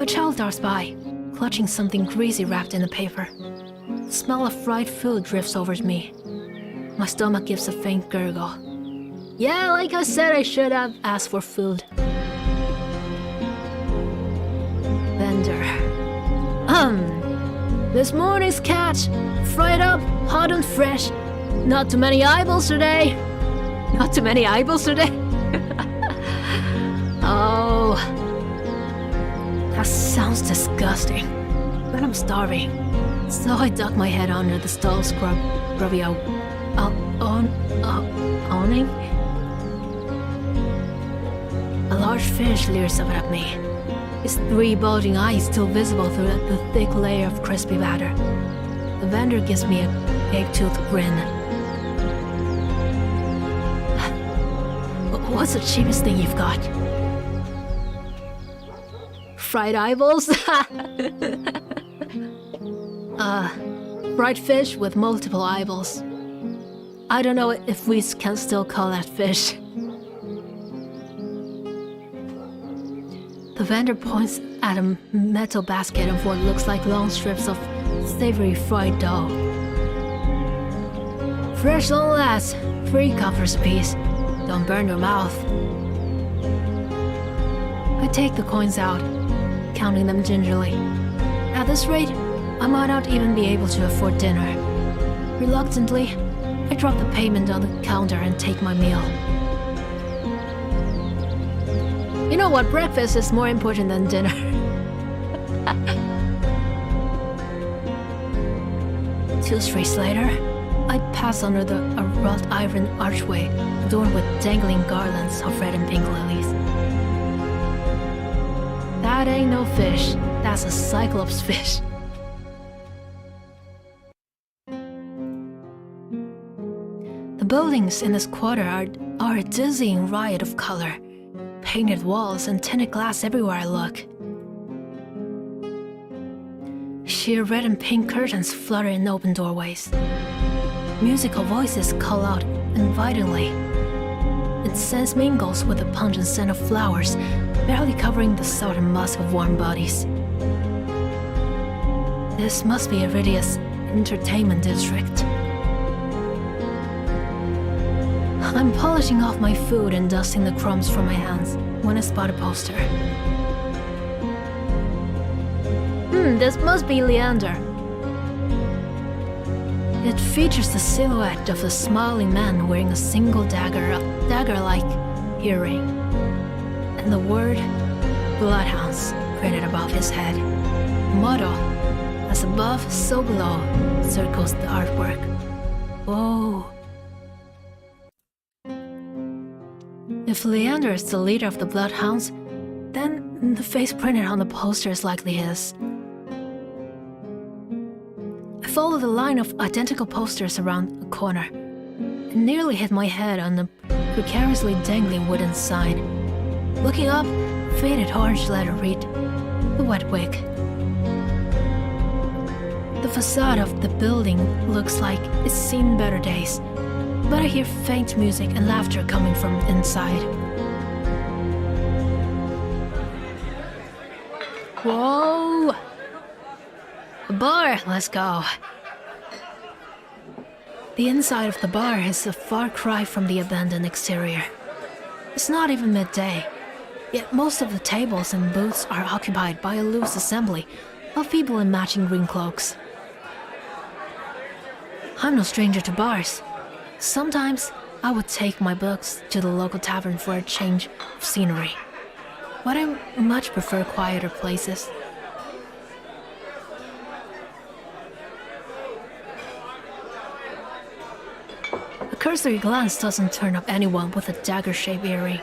A child darts by, clutching something greasy wrapped in a paper. The smell of fried food drifts over me. My stomach gives a faint gurgle. Yeah, like I said, I should have asked for food. Vendor. This morning's catch. Fried up, hot and fresh. Not too many eyeballs today. Not too many eyeballs today? Oh. That sounds disgusting. But I'm starving. So I duck my head under the stall's grubby awning. A large fish leers up at me. His 3 bulging eyes still visible through the thick layer of crispy batter. The vendor gives me a big-toothed grin. What's the cheapest thing you've got? Fried eyeballs? Fried fish with multiple eyeballs. I don't know if we can still call that fish. The vendor points at a metal basket of what looks like long strips of savory fried dough. Fresh long lads, 3 coppers apiece. Don't burn your mouth. I take the coins out, counting them gingerly. At this rate, I might not even be able to afford dinner. Reluctantly, I drop the payment on the counter and take my meal. You know what? Breakfast is more important than dinner. 2 streets later, I pass under a wrought iron archway adorned with dangling garlands of red and pink lilies. That ain't no fish, that's a cyclops fish. The buildings in this quarter are a dizzying riot of color. Painted walls and tinted glass everywhere I look. Sheer red and pink curtains flutter in open doorways. Musical voices call out invitingly. Its scent mingles with the pungent scent of flowers, barely covering the southern musk of warm bodies. This must be Iridia's entertainment district. I'm polishing off my food and dusting the crumbs from my hands when I spot a poster. This must be Leander. It features the silhouette of a smiling man wearing a single dagger-like earring, and the word Bloodhounds printed above his head. The motto, as above, so below, circles the artwork. Whoa. If Leander is the leader of the Bloodhounds, then the face printed on the poster is likely his. I follow the line of identical posters around a corner and nearly hit my head on the precariously dangling wooden sign. Looking up, faded orange letter read, "The Wet Wig." The facade of the building looks like it's seen better days, but I hear faint music and laughter coming from inside. Whoa! A bar, let's go. The inside of the bar is a far cry from the abandoned exterior. It's not even midday, yet most of the tables and booths are occupied by a loose assembly of people in matching green cloaks. I'm no stranger to bars. Sometimes I would take my books to the local tavern for a change of scenery, but I much prefer quieter places. A cursory glance doesn't turn up anyone with a dagger-shaped earring.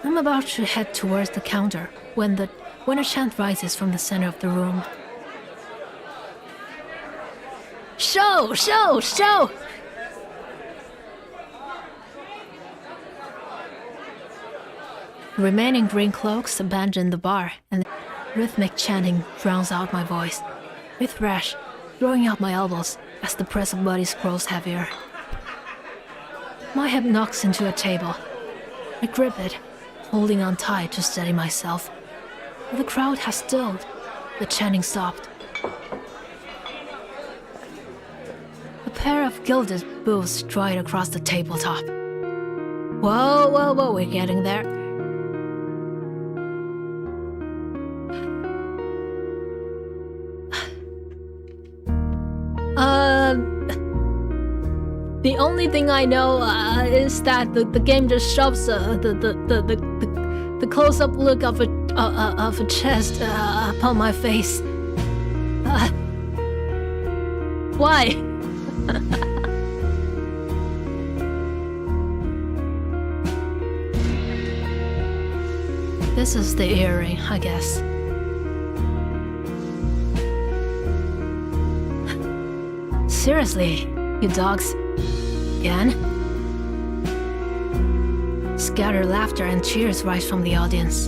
I'm about to head towards the counter when a chant rises from the center of the room. Show! Show! Show! The remaining green cloaks abandon the bar, and rhythmic chanting drowns out my voice. I thrash, throwing out my elbows as the press of bodies grows heavier. My head knocks into a table. I grip it, holding on tight to steady myself. The crowd has stilled. The chanting stopped. A pair of gilded booths stride across the tabletop. Whoa, whoa, whoa, we're getting there. The only thing I know is that the game just shoves the close-up look of a chest upon my face. Why? This is the earring, I guess. Seriously, you dogs. Again? Scattered laughter and cheers rise from the audience.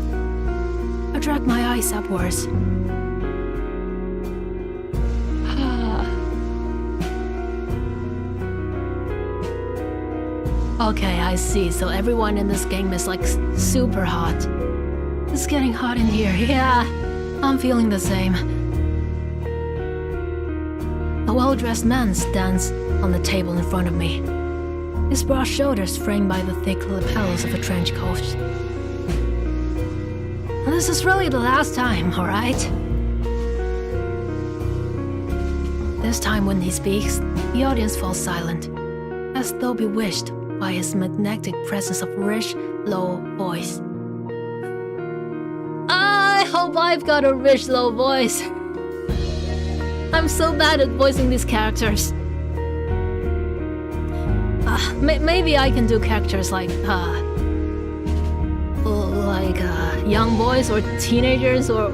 I drag my eyes upwards. Okay, I see. So everyone in this game is like super hot. It's getting hot in here. Yeah, I'm feeling the same. A well-dressed man stands on the table in front of me, his broad shoulders framed by the thick lapels of a trench coat. This is really the last time, alright? This time when he speaks, the audience falls silent, as though bewitched by his magnetic presence of rich, low voice. I hope I've got a rich, low voice. I'm so bad at voicing these characters. Maybe I can do characters like young boys or teenagers, or.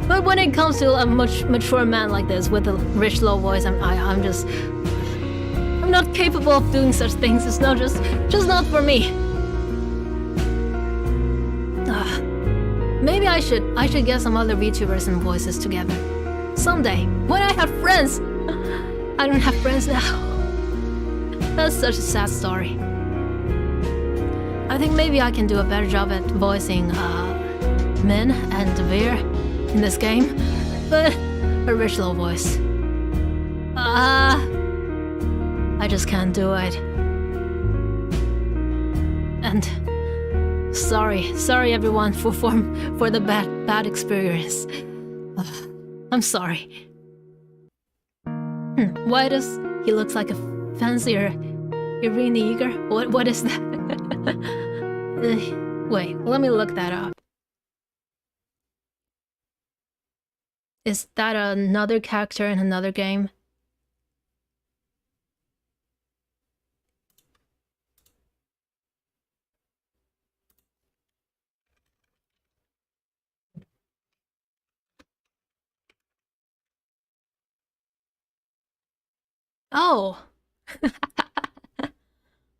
But when it comes to a much mature man like this with a rich, low voice, I'm not capable of doing such things. It's not just not for me. Maybe I should get some other VTubers and voices together someday when I have friends. I don't have friends now. That's such a sad story. I think maybe I can do a better job at voicing Min and Veer in this game, but a rich low voice. I just can't do it. And sorry everyone for the bad experience. I'm sorry. Why does he look like a fancier Irene Eager? What is that? Wait, let me look that up. Is that another character in another game? Oh.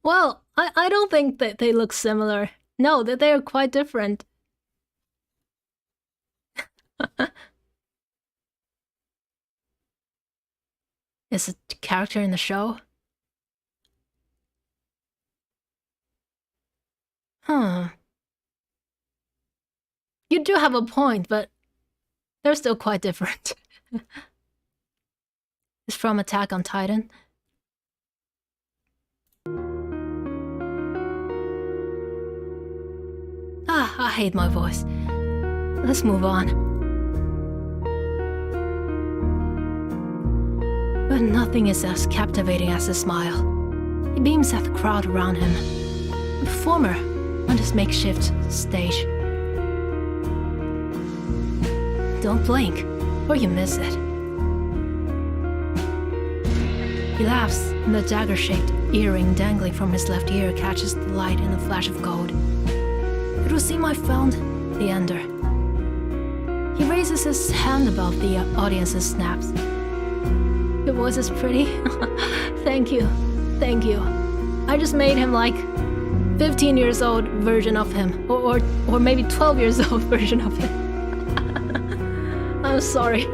Well, I don't think that they look similar. No, that they are quite different. Is it a character in the show? You do have a point, but they're still quite different. It's from Attack on Titan. I hate my voice. Let's move on. But nothing is as captivating as his smile. He beams at the crowd around him. A performer on this makeshift stage. Don't blink, or you miss it. He laughs, and the dagger-shaped earring dangling from his left ear catches the light in a flash of gold. It was him I found, the Ender. He raises his hand above the audience's snaps. Your voice is pretty. Thank you. I just made him like 15 years old version of him, or maybe 12 years old version of him. I'm sorry.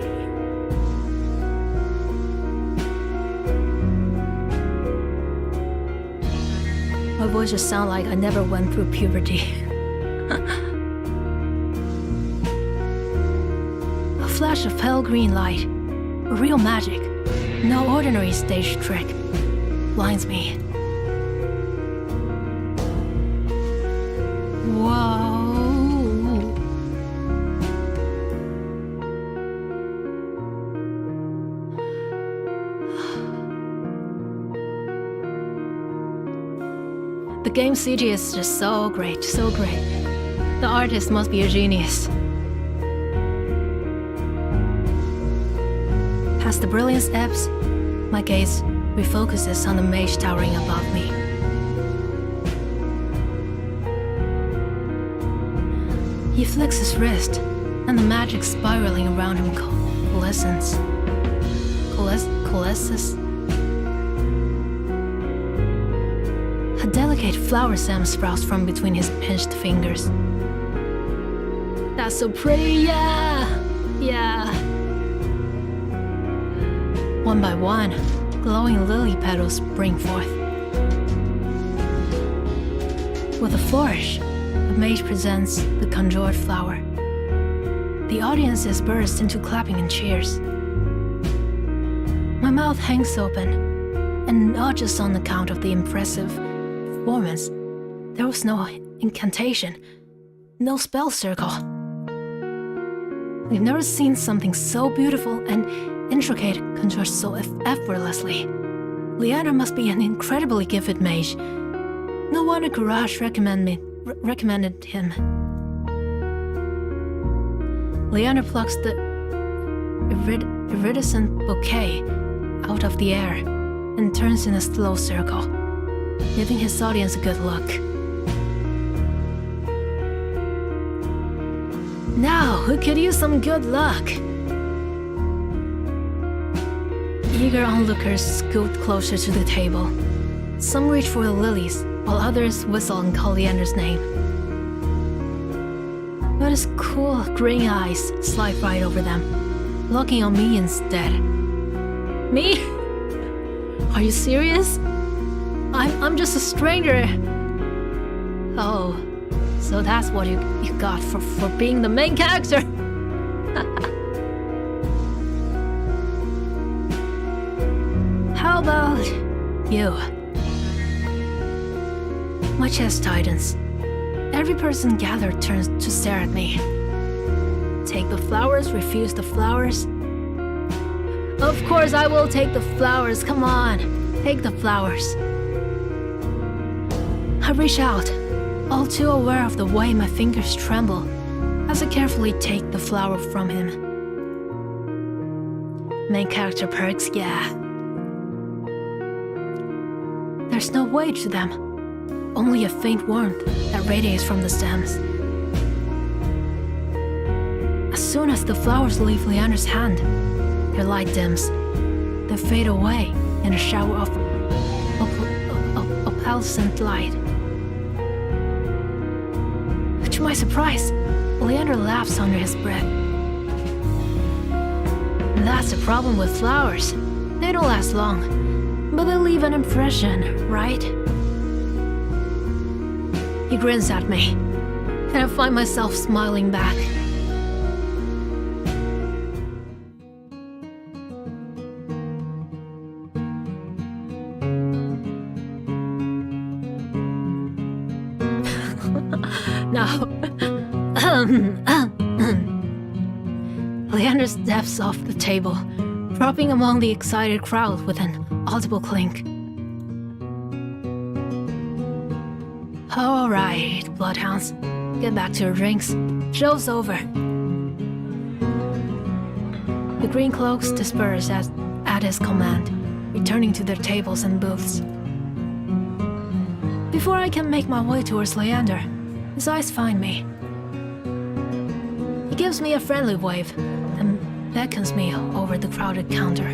My voice just sounds like I never went through puberty. A flash of pale green light, real magic, no ordinary stage trick, blinds me. Whoa. The game CG is just so great. The artist must be a genius. As the brilliance ebbs, my gaze refocuses on the mage towering above me. He flicks his wrist, and the magic spiraling around him coalesces. A delicate flower stem sprouts from between his pinched fingers. That's so pretty, yeah. One by one, glowing lily petals spring forth. With a flourish, the mage presents the conjured flower. The audiences burst into clapping and cheers. My mouth hangs open, and not just on account of the impressive performance. There was no incantation, no spell circle. We've never seen something so beautiful and intricate conjured so effortlessly. Leander must be an incredibly gifted mage. No wonder KURAS recommended him. Leander plucks the iridescent bouquet out of the air and turns in a slow circle, giving his audience a good look. Now, who could use some good luck? Eager onlookers scoot closer to the table. Some reach for the lilies, while others whistle and call Leander's name. But his cool green eyes slide right over them, looking on me instead. Me? Are you serious? I'm just a stranger. Oh, so that's what you got for being the main character. How about you? My chest tightens. Every person gathered turns to stare at me. Take the flowers, refuse the flowers. Of course I will take the flowers, come on, take the flowers. I reach out, all too aware of the way my fingers tremble as I carefully take the flower from him. Main character perks, yeah. There's no weight to them, only a faint warmth that radiates from the stems. As soon as the flowers leave Leander's hand, their light dims. They fade away in a shower of opalescent light. To my surprise, Leander laughs under his breath. That's the problem with flowers. They don't last long, but they leave an impression, right? He grins at me, and I find myself smiling back. Now, Leander steps off the table, dropping among the excited crowd with an audible clink. All right, bloodhounds, get back to your drinks. Show's over. The green cloaks disperse at his command, returning to their tables and booths. Before I can make my way towards Leander, his eyes find me. He gives me a friendly wave and beckons me over the crowded counter.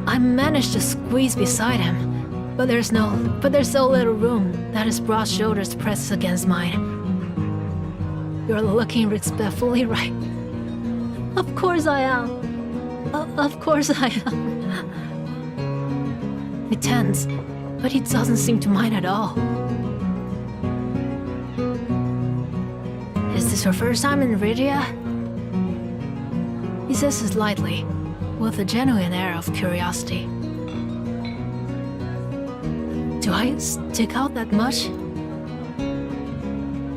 I manage to squeeze beside him, but there's so little room that his broad shoulders press against mine. You're looking respectfully, right? Of course I am. Of course I am. He tenses, but he doesn't seem to mind at all. Is this your first time in Rydia? He says it lightly, with a genuine air of curiosity. Do I stick out that much?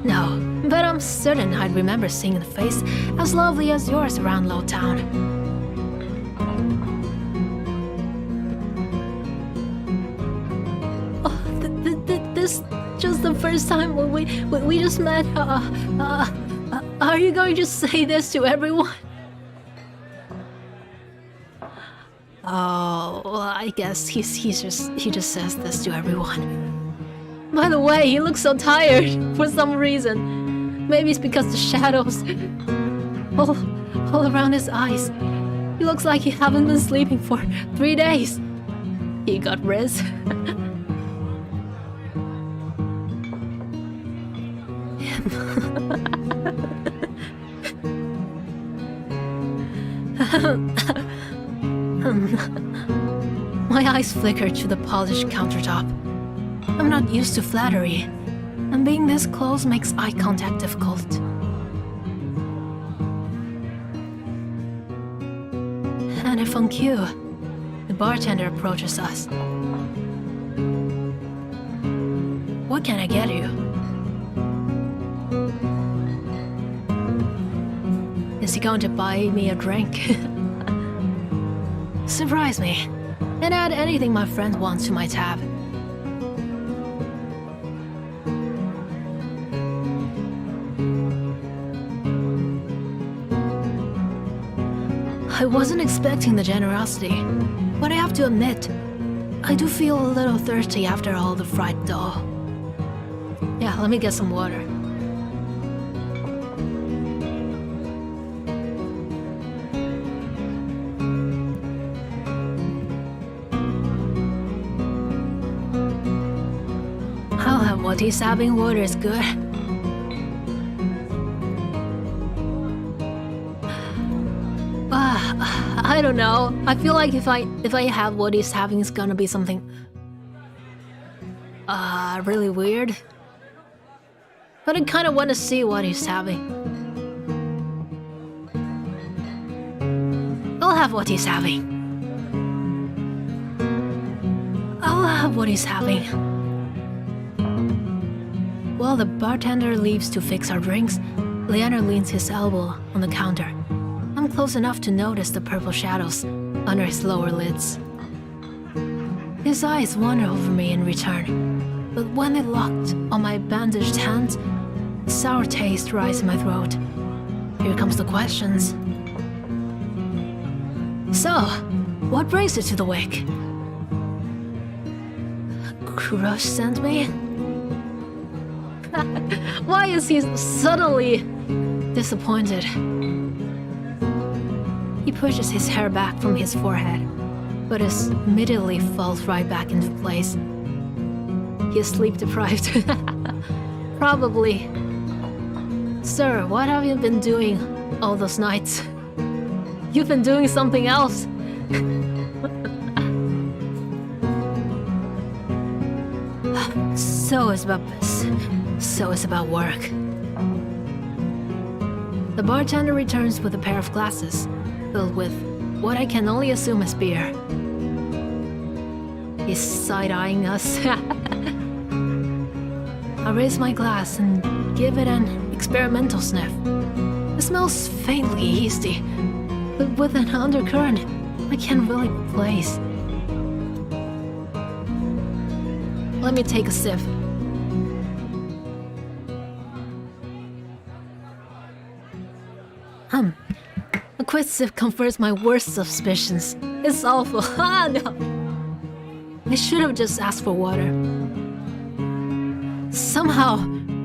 No, but I'm certain I'd remember seeing a face as lovely as yours around Lowtown. Oh, this just the first time we just met. Are you going to say this to everyone? Oh, well, I guess he just says this to everyone. By the way, he looks so tired for some reason. Maybe it's because the shadows all around his eyes. He looks like he hasn't been sleeping for 3 days. He got Riz. My eyes flicker to the polished countertop. I'm not used to flattery, and being this close makes eye contact difficult. And if on cue, the bartender approaches us. What can I get you? Is he going to buy me a drink? Surprise me, and add anything my friend wants to my tab. I wasn't expecting the generosity, but I have to admit, I do feel a little thirsty after all the fried dough. Yeah, let me get some water. I'll have what he's having. Water is good. I don't know. I feel like if I have what he's having, it's gonna be something really weird. But I kind of want to see what he's having. I'll have what he's having. I'll have what he's having. While the bartender leaves to fix our drinks, Leander leans his elbow on the counter. I'm close enough to notice the purple shadows under his lower lids. His eyes wander over me in return, but when they locked on my bandaged hand, a sour taste rises in my throat. Here comes the questions. So, what brings you to the wake? KURAS sent me? Why is he suddenly disappointed? He pushes his hair back from his forehead, but it immediately falls right back into place. He is sleep deprived. Probably. Sir, what have you been doing all those nights? You've been doing something else. So it's about work. The bartender returns with a pair of glasses filled with what I can only assume is beer. He's side-eyeing us. I raise my glass and give it an experimental sniff. It smells faintly yeasty, but with an undercurrent I can't really place. Let me take a sip. A quick sip confirms my worst suspicions. It's awful. No. I should have just asked for water. Somehow,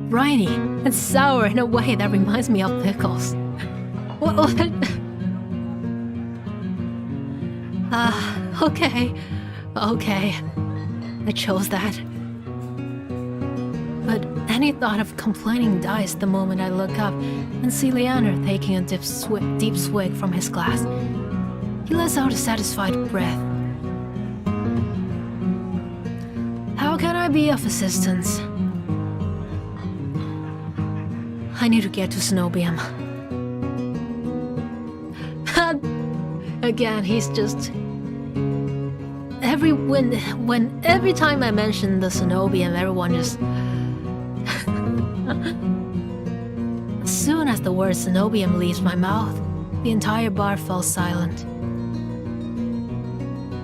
briny and sour in a way that reminds me of pickles. What? Okay. I chose that. But any thought of complaining dies the moment I look up and see Leander taking a deep swig from his glass. He lets out a satisfied breath. How can I be of assistance? I need to get to Cenobium. Again, he's just... Every time I mention the Cenobium, everyone just... As soon as the word Cenobium leaves my mouth, the entire bar falls silent.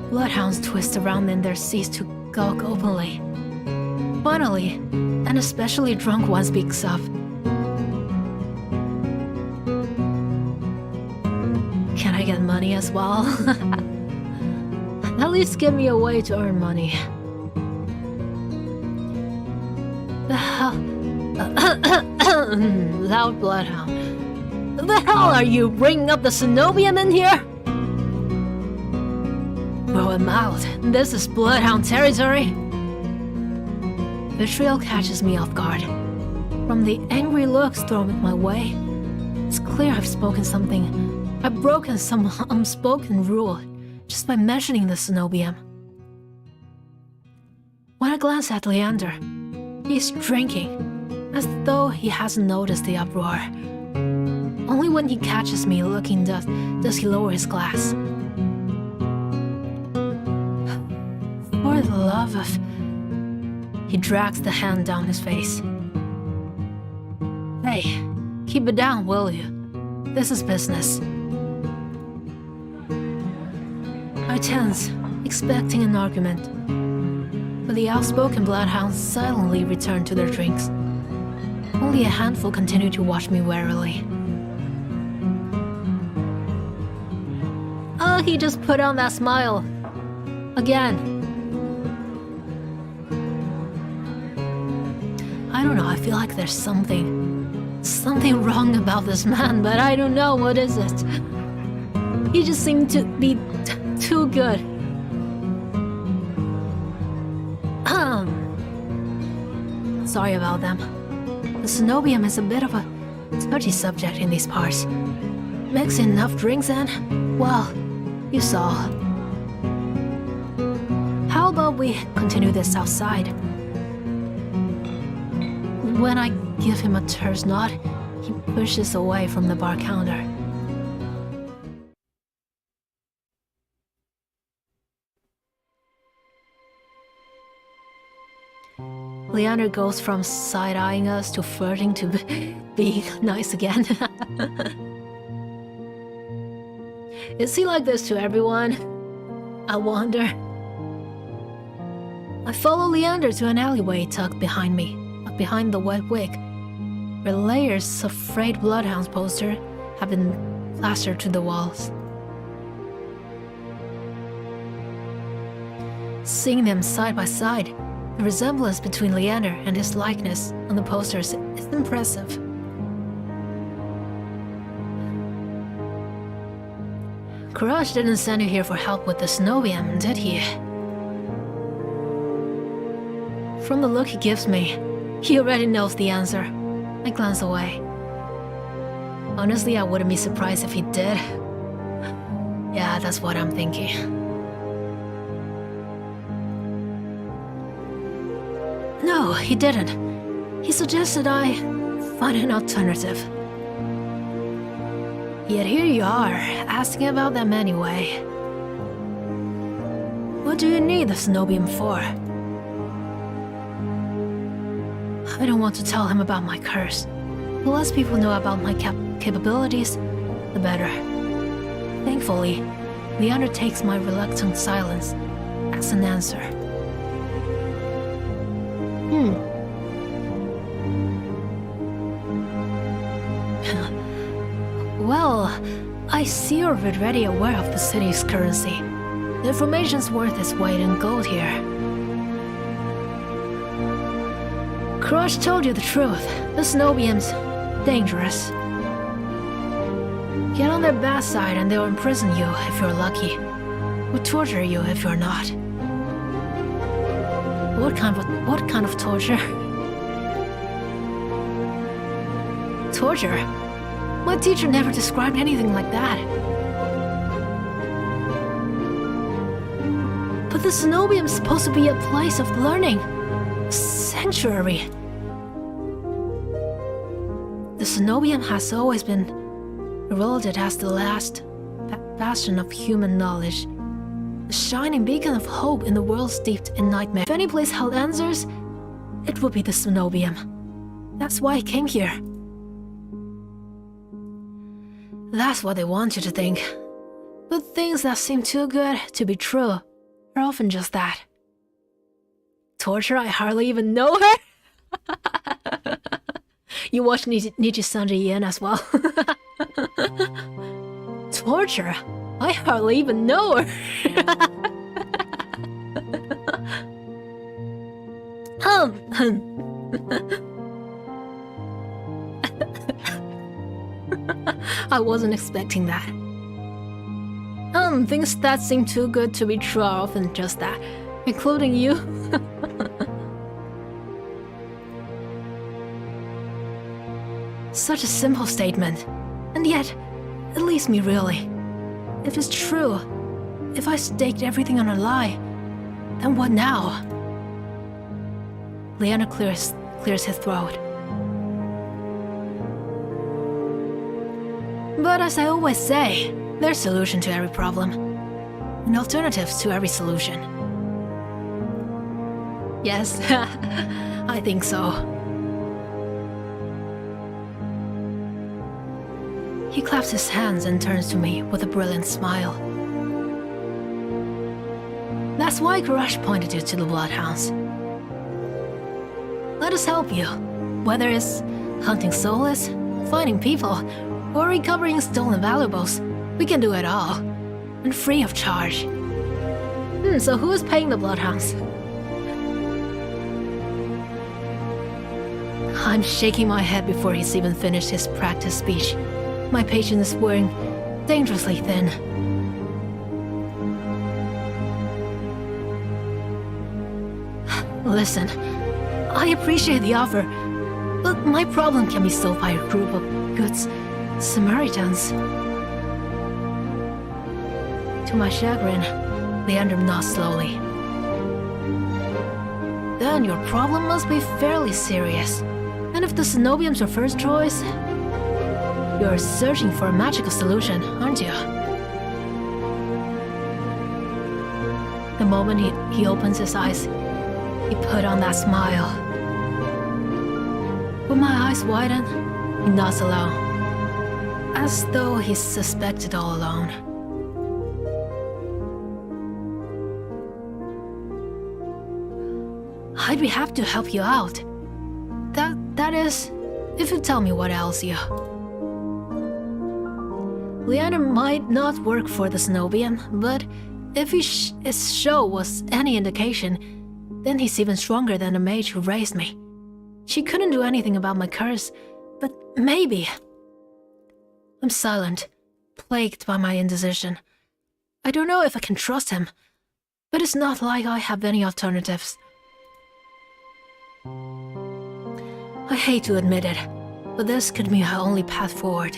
Bloodhounds twist around in their seats to gawk openly. Finally, an especially drunk one speaks up. Can I get money as well? At least give me a way to earn money. Loud bloodhound. The hell are you bringing up the Cenobium in here? Bro him out. This is bloodhound territory. Vitriol catches me off guard. From the angry looks thrown my way, it's clear I've broken some unspoken rule just by mentioning the Cenobium. When I glance at Leander, he's drinking, as though he hasn't noticed the uproar. Only when he catches me looking does he lower his glass. For the love of... He drags the hand down his face. Hey, keep it down, will you? This is business. I tense, expecting an argument. But the outspoken bloodhounds silently return to their drinks. Only a handful continue to watch me warily. Oh, he just put on that smile. Again. I don't know, I feel like there's something wrong about this man, but I don't know what is it. He just seemed to be too good. Sorry about them. The Cenobium is a bit of a touchy subject in these parts. Mix enough drinks and, well, you saw. How about we continue this outside? When I give him a terse nod, he pushes away from the bar counter. Leander goes from side-eyeing us to flirting to being nice again. Is he like this to everyone? I wonder. I follow Leander to an alleyway tucked behind me, behind the wet wig, where layers of frayed bloodhounds poster have been plastered to the walls. Seeing them side by side, the resemblance between Leander and his likeness on the posters is impressive. KURAS didn't send you here for help with the Cenobium, did he? From the look he gives me, he already knows the answer. I glance away. Honestly, I wouldn't be surprised if he did. Yeah, that's what I'm thinking. No, he didn't. He suggested I find an alternative. Yet here you are, asking about them anyway. What do you need the Cenobium for? I don't want to tell him about my curse. The less people know about my capabilities, the better. Thankfully, Leander takes my reluctant silence as an answer. Well, I see you're already aware of the city's currency. The information's worth its weight in gold here. KURAS told you the truth. The Cenobium's dangerous. Get on their bad side and they'll imprison you if you're lucky, or torture you if you're not. What kind of torture? Torture? My teacher never described anything like that. But the Cenobium's supposed to be a place of learning. A sanctuary. The Cenobium has always been heralded as the last bastion of human knowledge. A shining beacon of hope in the world steeped in nightmare. If any place held answers, it would be the Cenobium. That's why I came here. That's what they want you to think. But things that seem too good to be true are often just that. Torture? I hardly even know her? You watch Niji-sanji Yen as well? Torture? I hardly even know her. I wasn't expecting that. Things that seem too good to be true are often just that, including you. Such a simple statement, and yet, it leaves me really. If it's true, if I staked everything on a lie, then what now? Leander clears his throat. But as I always say, there's a solution to every problem, and alternatives to every solution. Yes, I think so. He claps his hands and turns to me with a brilliant smile. That's why KURAS pointed you to the bloodhounds. Let us help you, whether it's hunting soulless, finding people, or recovering stolen valuables. We can do it all, and free of charge. So who is paying the bloodhounds? I'm shaking my head before he's even finished his practice speech. My patience is wearing dangerously thin. Listen, I appreciate the offer, but my problem can be solved by a group of good Samaritans. To my chagrin, Leander nods slowly. Then your problem must be fairly serious. And if the cenobium's your first choice, you're searching for a magical solution, aren't you? The moment he opens his eyes, he put on that smile. With my eyes widened, he nods along, as though he suspected all along. I'd be happy to help you out. That is, if you tell me what else you... Leander might not work for the cenobium, but if his show was any indication, then he's even stronger than the mage who raised me. She couldn't do anything about my curse, but maybe... I'm silent, plagued by my indecision. I don't know if I can trust him, but it's not like I have any alternatives. I hate to admit it, but this could be our only path forward.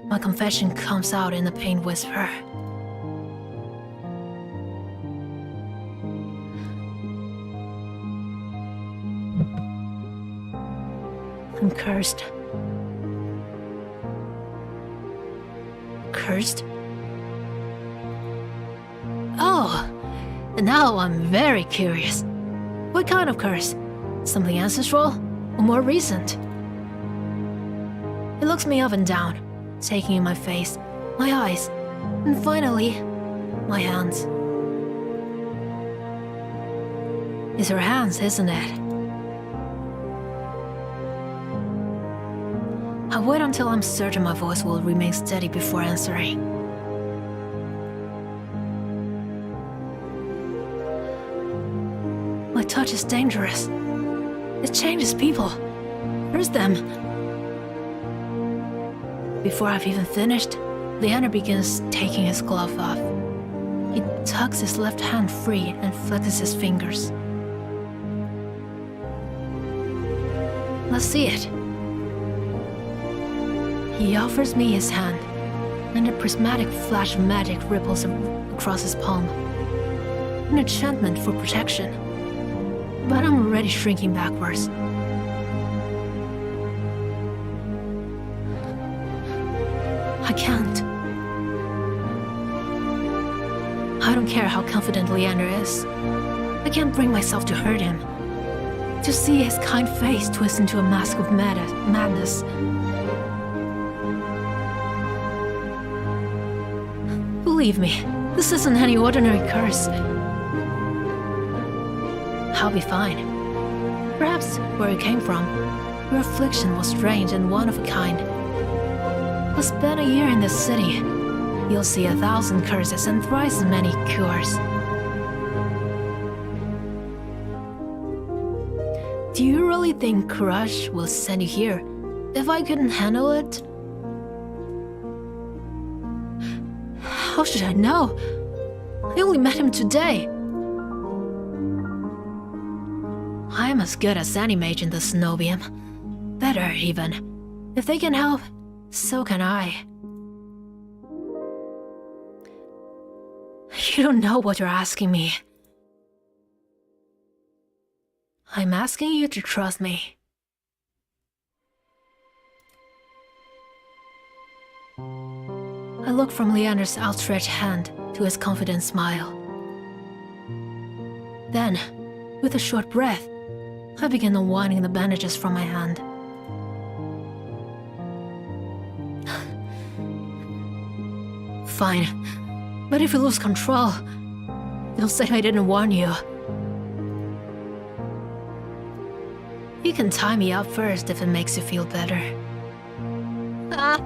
My confession comes out in a pained whisper. I'm cursed. Cursed? Oh, now I'm very curious. What kind of curse? Something ancestral or more recent? He looks me up and down, taking in my face, my eyes, and finally, my hands. It's her hands, isn't it? I wait until I'm certain my voice will remain steady before answering. My touch is dangerous. It changes people, hurts them. Before I've even finished, Leander begins taking his glove off. He tucks his left hand free and flexes his fingers. Let's see it. He offers me his hand, and a prismatic flash of magic ripples across his palm. An enchantment for protection. But I'm already shrinking backwards. I can't. I don't care how confident Leander is. I can't bring myself to hurt him. To see his kind face twist into a mask of madness. Believe me, this isn't any ordinary curse. I'll be fine. Perhaps where it came from, your affliction was strange and one of a kind. But spend a year in this city, you'll see 1,000 curses and thrice as many cures. Do you really think KURAS will send you here if I couldn't handle it? How should I know? I only met him today. I am as good as any mage in the cenobium. Better, even. If they can help, so can I. You don't know what you're asking me. I'm asking you to trust me. I look from Leander's outstretched hand to his confident smile. Then, with a short breath, I began unwinding the bandages from my hand. Fine, but if you lose control, they'll say I didn't warn you. You can tie me up first if it makes you feel better. Ah.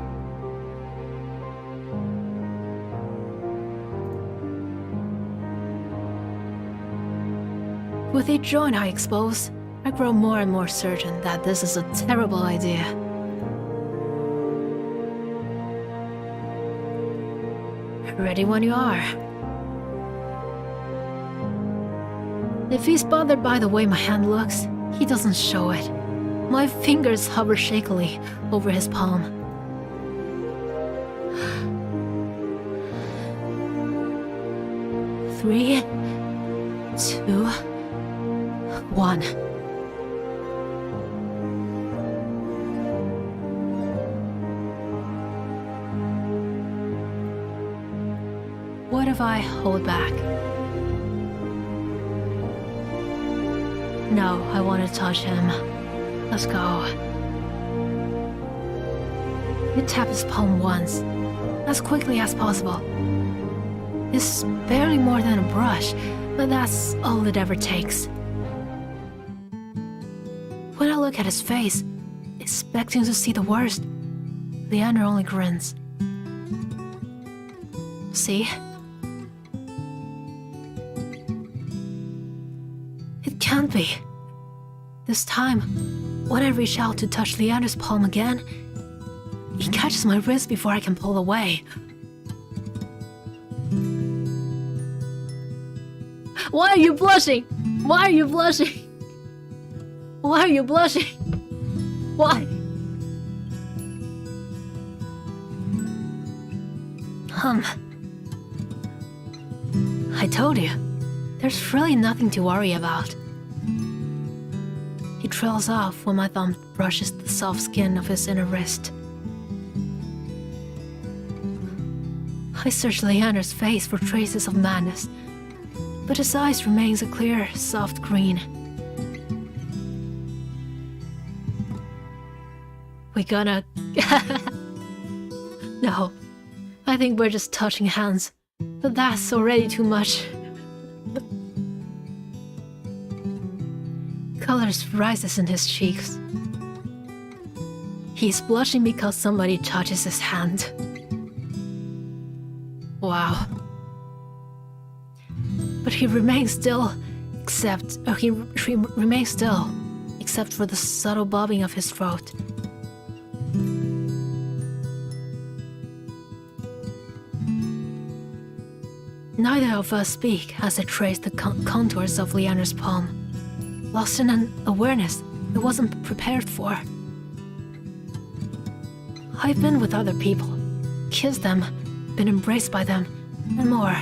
With each joint I expose, I grow more and more certain that this is a terrible idea. Ready when you are. If he's bothered by the way my hand looks, he doesn't show it. My fingers hover shakily over his palm. Three, 2, 1. What if I hold back? No, I want to touch him. Let's go. You tap his palm once, as quickly as possible. It's barely more than a brush, but that's all it ever takes. When I look at his face, expecting to see the worst, Leander only grins. See? It can't be. This time, when I reach out to touch Leander's palm again, he catches my wrist before I can pull away. Why are you blushing? Why are you blushing? Why are you blushing? Why? I told you, there's really nothing to worry about. He trails off when my thumb brushes the soft skin of his inner wrist. I search Leander's face for traces of madness, but his eyes remains a clear, soft green. We gonna... No, I think we're just touching hands, but that's already too much. Colors rises in his cheeks. He's blushing because somebody touches his hand. Wow. But he remains still, except for the subtle bobbing of his throat. Neither of us speak as I trace the contours of Leander's palm, lost in an awareness I wasn't prepared for. I've been with other people, kissed them, been embraced by them, and more.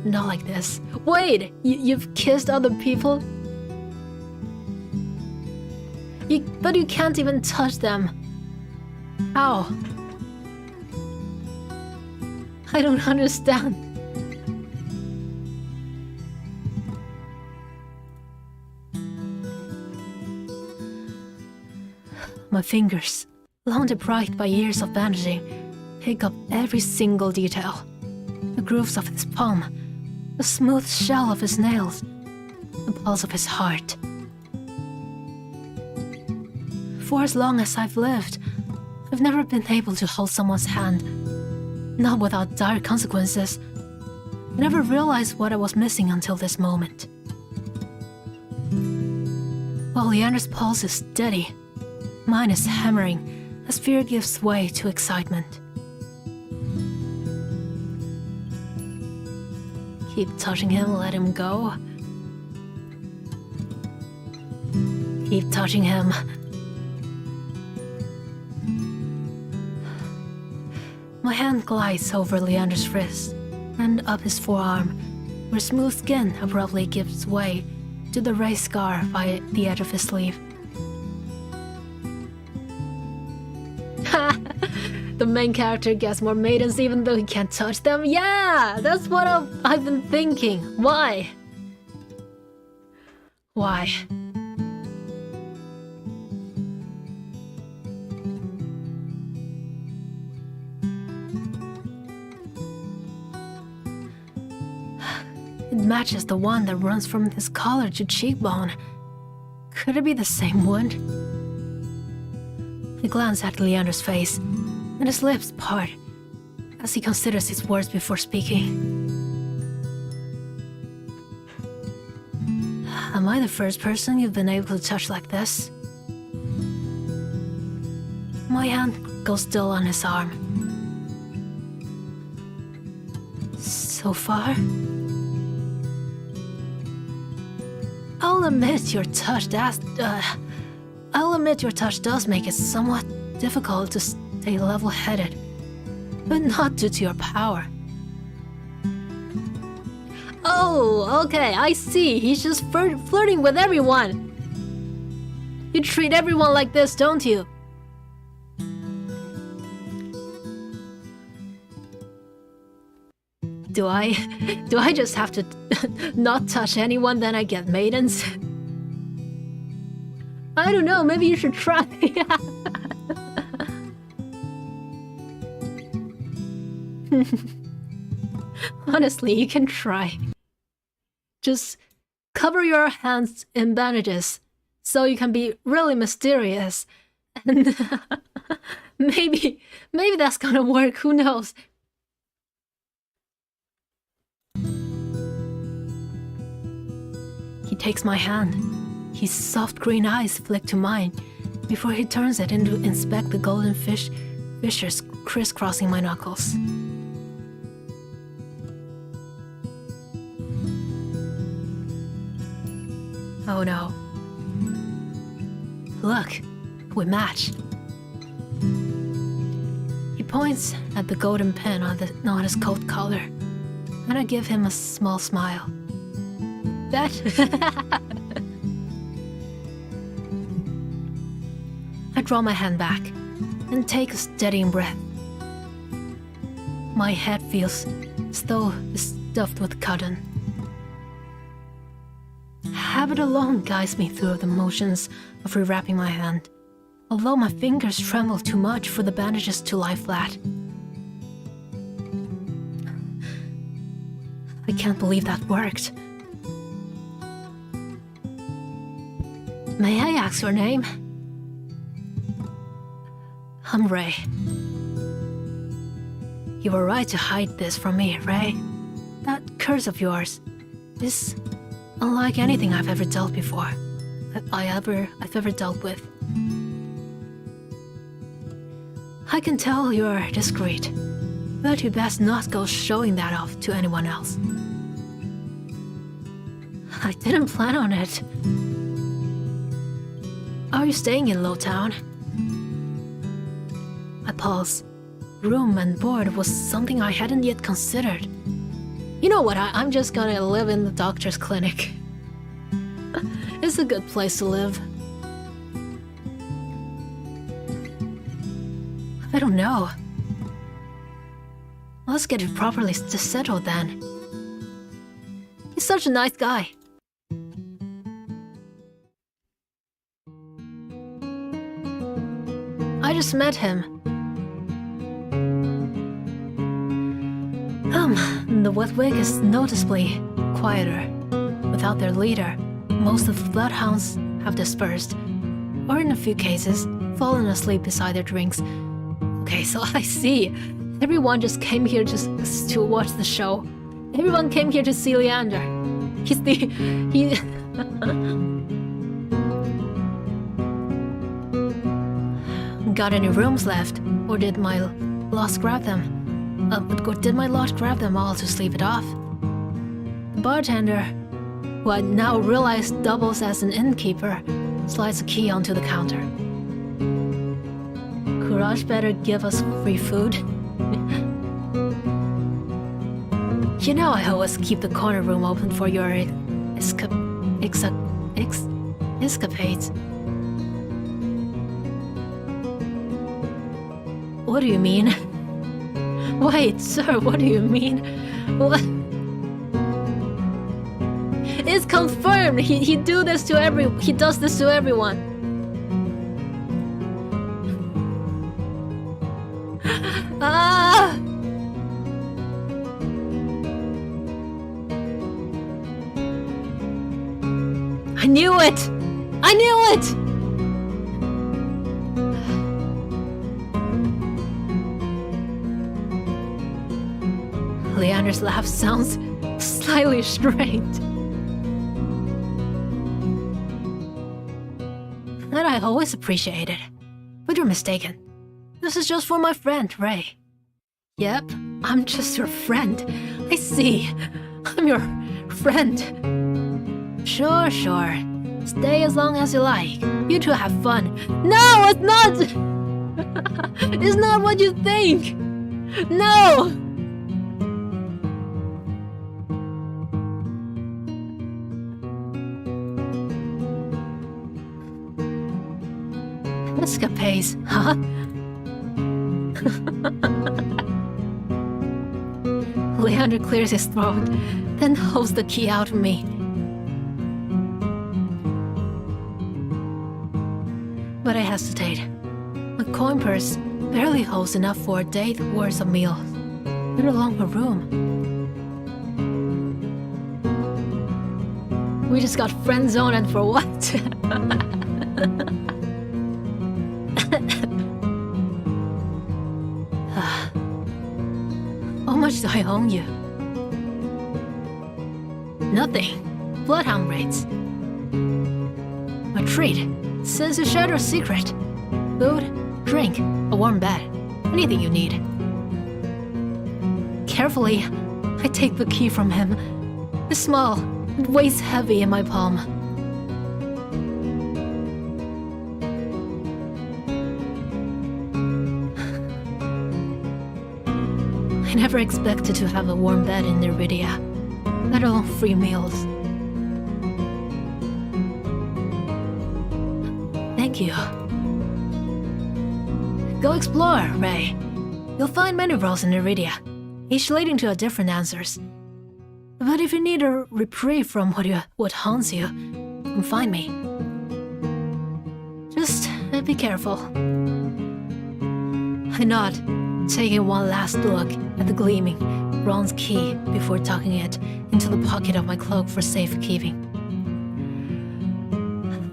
Not like this. Wait! You've kissed other people? But you can't even touch them. How? I don't understand. My fingers, long deprived by years of bandaging, pick up every single detail. The grooves of his palm, the smooth shell of his nails, the pulse of his heart. For as long as I've lived, I've never been able to hold someone's hand, not without dire consequences. I never realized what I was missing until this moment. While Leander's pulse is steady, mine is hammering as fear gives way to excitement. Keep touching him, let him go. Keep touching him. My hand glides over Leander's wrist and up his forearm, where smooth skin abruptly gives way to the raised scar by the edge of his sleeve. The main character gets more maidens even though he can't touch them? Yeah! That's what I've been thinking. Why? Why? It matches the one that runs from his collar to cheekbone. Could it be the same wound? I glance at Leander's face, and his lips part as he considers his words before speaking. Am I the first person you've been able to touch like this? My hand goes still on his arm. So far? I'll admit your touch does make it somewhat difficult to stay level-headed, but not due to your power. Oh, okay, I see. He's just flirting with everyone. You treat everyone like this, don't you? Do I just have to not touch anyone, then I get maidens? I don't know, maybe you should try. Honestly, you can try. Just cover your hands in bandages so you can be really mysterious. And maybe that's gonna work, who knows? He takes my hand. His soft green eyes flick to mine before he turns it in to inspect the golden fissures crisscrossing my knuckles. Oh no. Look, we match. He points at the golden pin on his coat collar, and I give him a small smile. That I draw my hand back and take a steadying breath. My head feels as though it's stuffed with cotton. Habit alone guides me through the motions of rewrapping my hand, although my fingers tremble too much for the bandages to lie flat. I can't believe that worked. May I ask your name? I'm Ray. You were right to hide this from me, Ray. That curse of yours is unlike anything I've ever dealt before, I've ever dealt with. I can tell you're discreet, but you best not go showing that off to anyone else. I didn't plan on it. Are you staying in Lowtown? I pause. Room and board was something I hadn't yet considered. You know what, I'm just gonna live in the doctor's clinic. It's a good place to live. I don't know. Let's get it properly settled then. He's such a nice guy. I just met him. The Wetwig is noticeably quieter. Without their leader, most of the bloodhounds have dispersed, or in a few cases, fallen asleep beside their drinks. Okay, so I see. Everyone just came here just to watch the show. Everyone came here to see Leander. Got any rooms left, or did my loss grab them? Did my lot grab them all to sleep it off? The bartender, who I now realize doubles as an innkeeper, slides a key onto the counter. KURAS better give us free food. You know I always keep the corner room open for your escapades. What do you mean? Wait, sir, what do you mean? What? It's confirmed. He does this to everyone. Ah! I knew it! I knew it! Leander's laugh sounds slightly strange. That I always appreciate it. But you're mistaken. This is just for my friend, Ray. Yep, I'm just your friend. I see. I'm your friend. Sure. Stay as long as you like. You two have fun. No, it's not! It's not what you think! No! Escapades, huh? Leander clears his throat, then holds the key out to me. But I hesitate. My coin purse barely holds enough for a day's worth of meals, let alone a room. We just got friend-zoned, and for what? How much do I owe you? Nothing. Bloodhound rates. A treat, since you shared our secret. Food, drink, a warm bed, anything you need. Carefully, I take the key from him. It's small, it weighs heavy in my palm. I never expected to have a warm bed in Nvidia, let alone free meals. Thank you. Go explore, Ray. You'll find many roles in Nvidia, each leading to different answers. But if you need a reprieve from what haunts you, come find me. Just be careful. I nod, taking one last look at the gleaming bronze key before tucking it into the pocket of my cloak for safekeeping.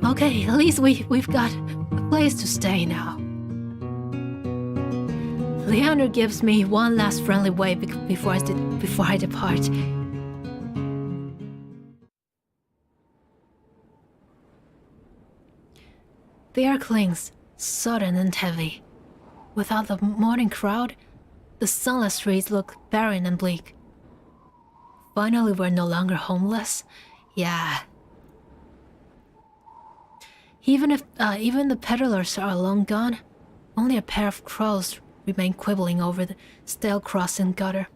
Okay, at least we've got a place to stay now. Leander gives me one last friendly wave before I depart. The air clings, sudden and heavy. Without the morning crowd, the sunless streets look barren and bleak. Finally, we're no longer homeless. Yeah. Even the peddlers are long gone, only a pair of crows remain quibbling over the stale cross and gutter.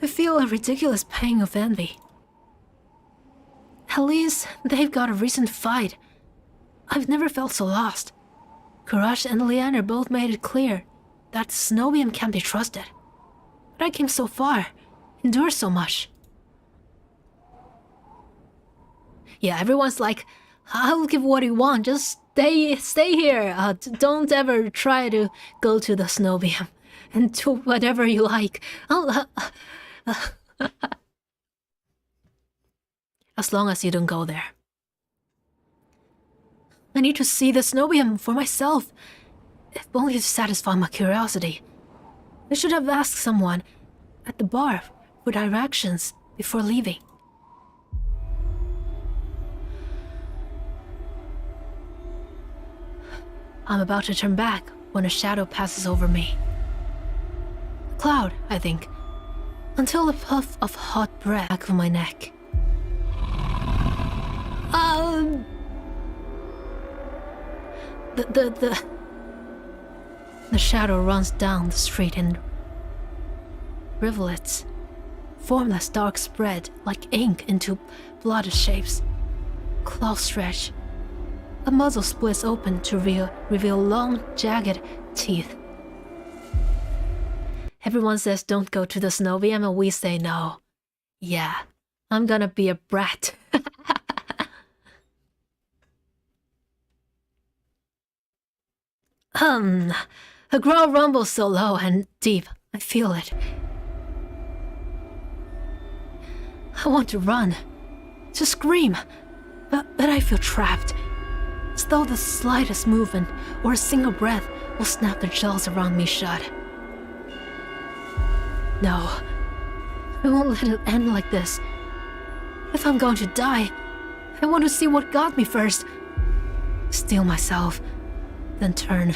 I feel a ridiculous pang of envy. At least they've got a recent fight. I've never felt so lost. KURAS and Leander both made it clear that Snowium can't be trusted. But I came so far, endured so much. Yeah, everyone's like, I'll give what you want, just stay here. Don't ever try to go to the Snowium, and do whatever you like. As long as you don't go there. I need to see the Snowium for myself, if only to satisfy my curiosity. I should have asked someone at the bar for directions before leaving. I'm about to turn back when a shadow passes over me. A cloud, I think, until a puff of hot breath back of my neck. The shadow runs down the street in rivulets, formless dark spread like ink into blotted shapes. Claws stretch. A muzzle splits open to reveal long, jagged teeth. Everyone says don't go to the Snowium, and we say no. Yeah, I'm gonna be a brat. The growl rumbles so low and deep. I feel it. I want to run, to scream, but I feel trapped. As though the slightest movement or a single breath will snap the jaws around me shut. No, I won't let it end like this. If I'm going to die, I want to see what got me first. Steel myself, then turn.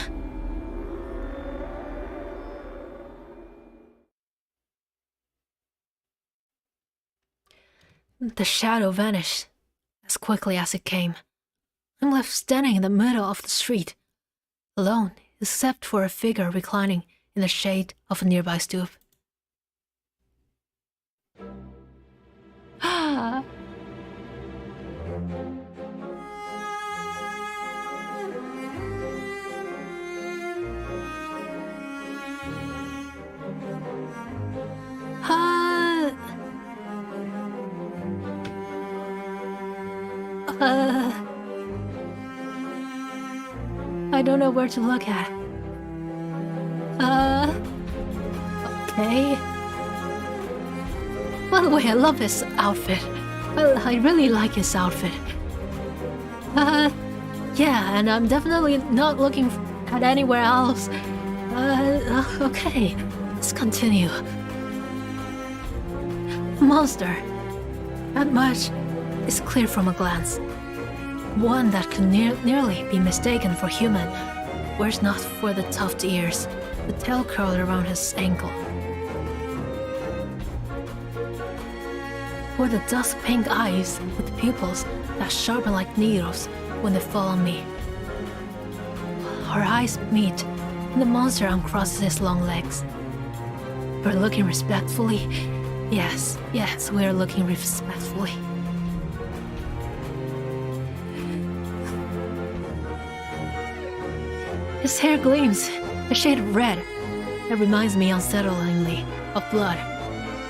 The shadow vanished as quickly as it came. I'm left standing in the middle of the street, alone except for a figure reclining in the shade of a nearby stoop. Ah! I don't know where to look at. Okay. By the way, I love his outfit. I really like his outfit. Yeah, and I'm definitely not looking at anywhere else. Okay, let's continue. The monster. That much is clear from a glance. One that could nearly be mistaken for human, were it not for the tufted ears, the tail curled around his ankle, or the dusk pink eyes with pupils that sharpen like needles when they fall on me. Our eyes meet, and the monster uncrosses his long legs. We're looking respectfully. Yes, we're looking respectfully. His hair gleams, a shade of red that reminds me unsettlingly of blood,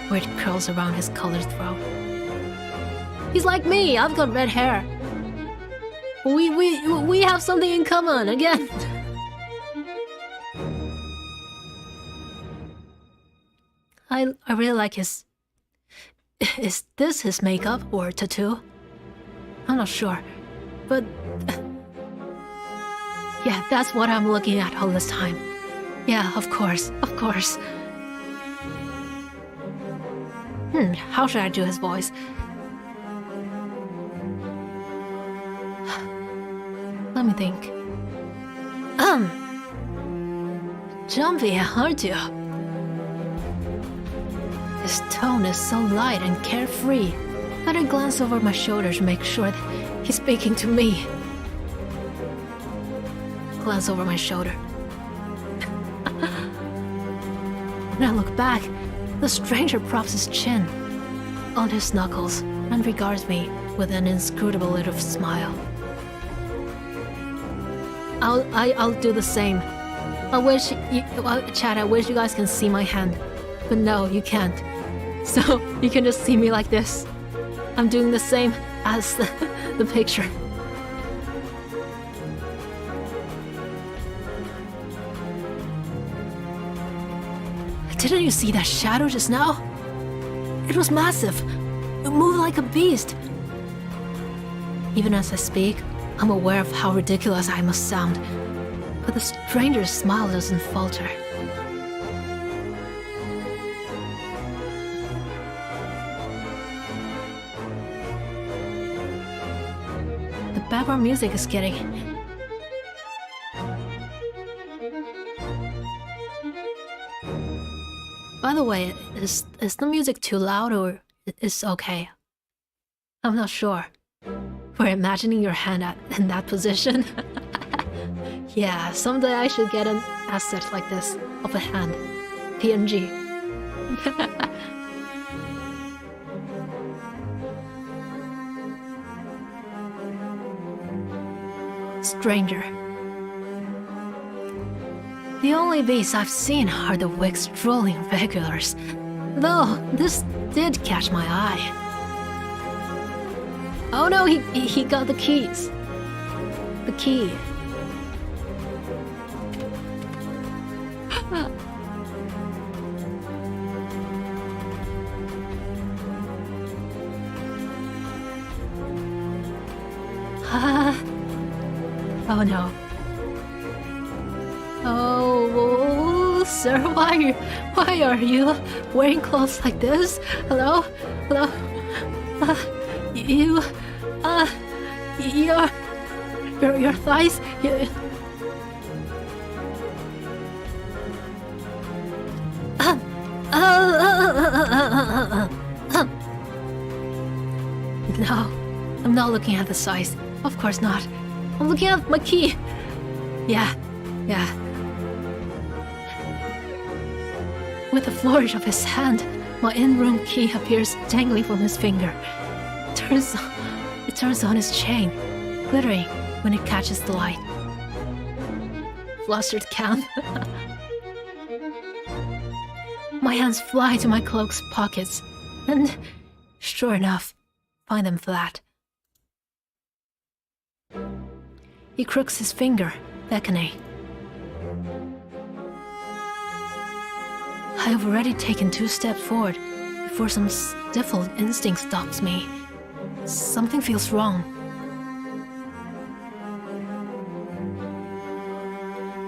where it curls around his colored throat. He's like me, I've got red hair. We have something in common again. I really like his... Is this his makeup or tattoo? I'm not sure, but... Yeah, that's what I'm looking at all this time. Yeah, of course. How should I do his voice? Let me think. Jumpy, aren't you? His tone is so light and carefree that I glance over my shoulder to make sure that he's speaking to me. Glance over my shoulder. When I look back, the stranger props his chin on his knuckles and regards me with an inscrutable little smile. I'll do the same. I wish you guys can see my hand, but no, you can't. So you can just see me like this. I'm doing the same as the picture. Didn't you see that shadow just now? It was massive. It moved like a beast. Even as I speak, I'm aware of how ridiculous I must sound, but the stranger's smile doesn't falter. The background music is getting... By the way, is the music too loud or is okay? I'm not sure. We're imagining your hand in that position. Yeah, someday I should get an asset like this of a hand. PNG. Stranger. The only beasts I've seen are the wig-strolling regulars, though this did catch my eye. Oh no, he got the keys. The key. Oh no. Oh, sir, why are you wearing clothes like this? Hello? Hello? Your thighs? No, I'm not looking at the size. Of course not. I'm looking at my key. Yeah. With a flourish of his hand, my in-room key appears dangling from his finger. It turns on his chain, glittering when it catches the light. Flustered Count. My hands fly to my cloak's pockets, and sure enough, find them flat. He crooks his finger, beckoning. I have already taken 2 steps forward before some stifled instinct stops me. Something feels wrong.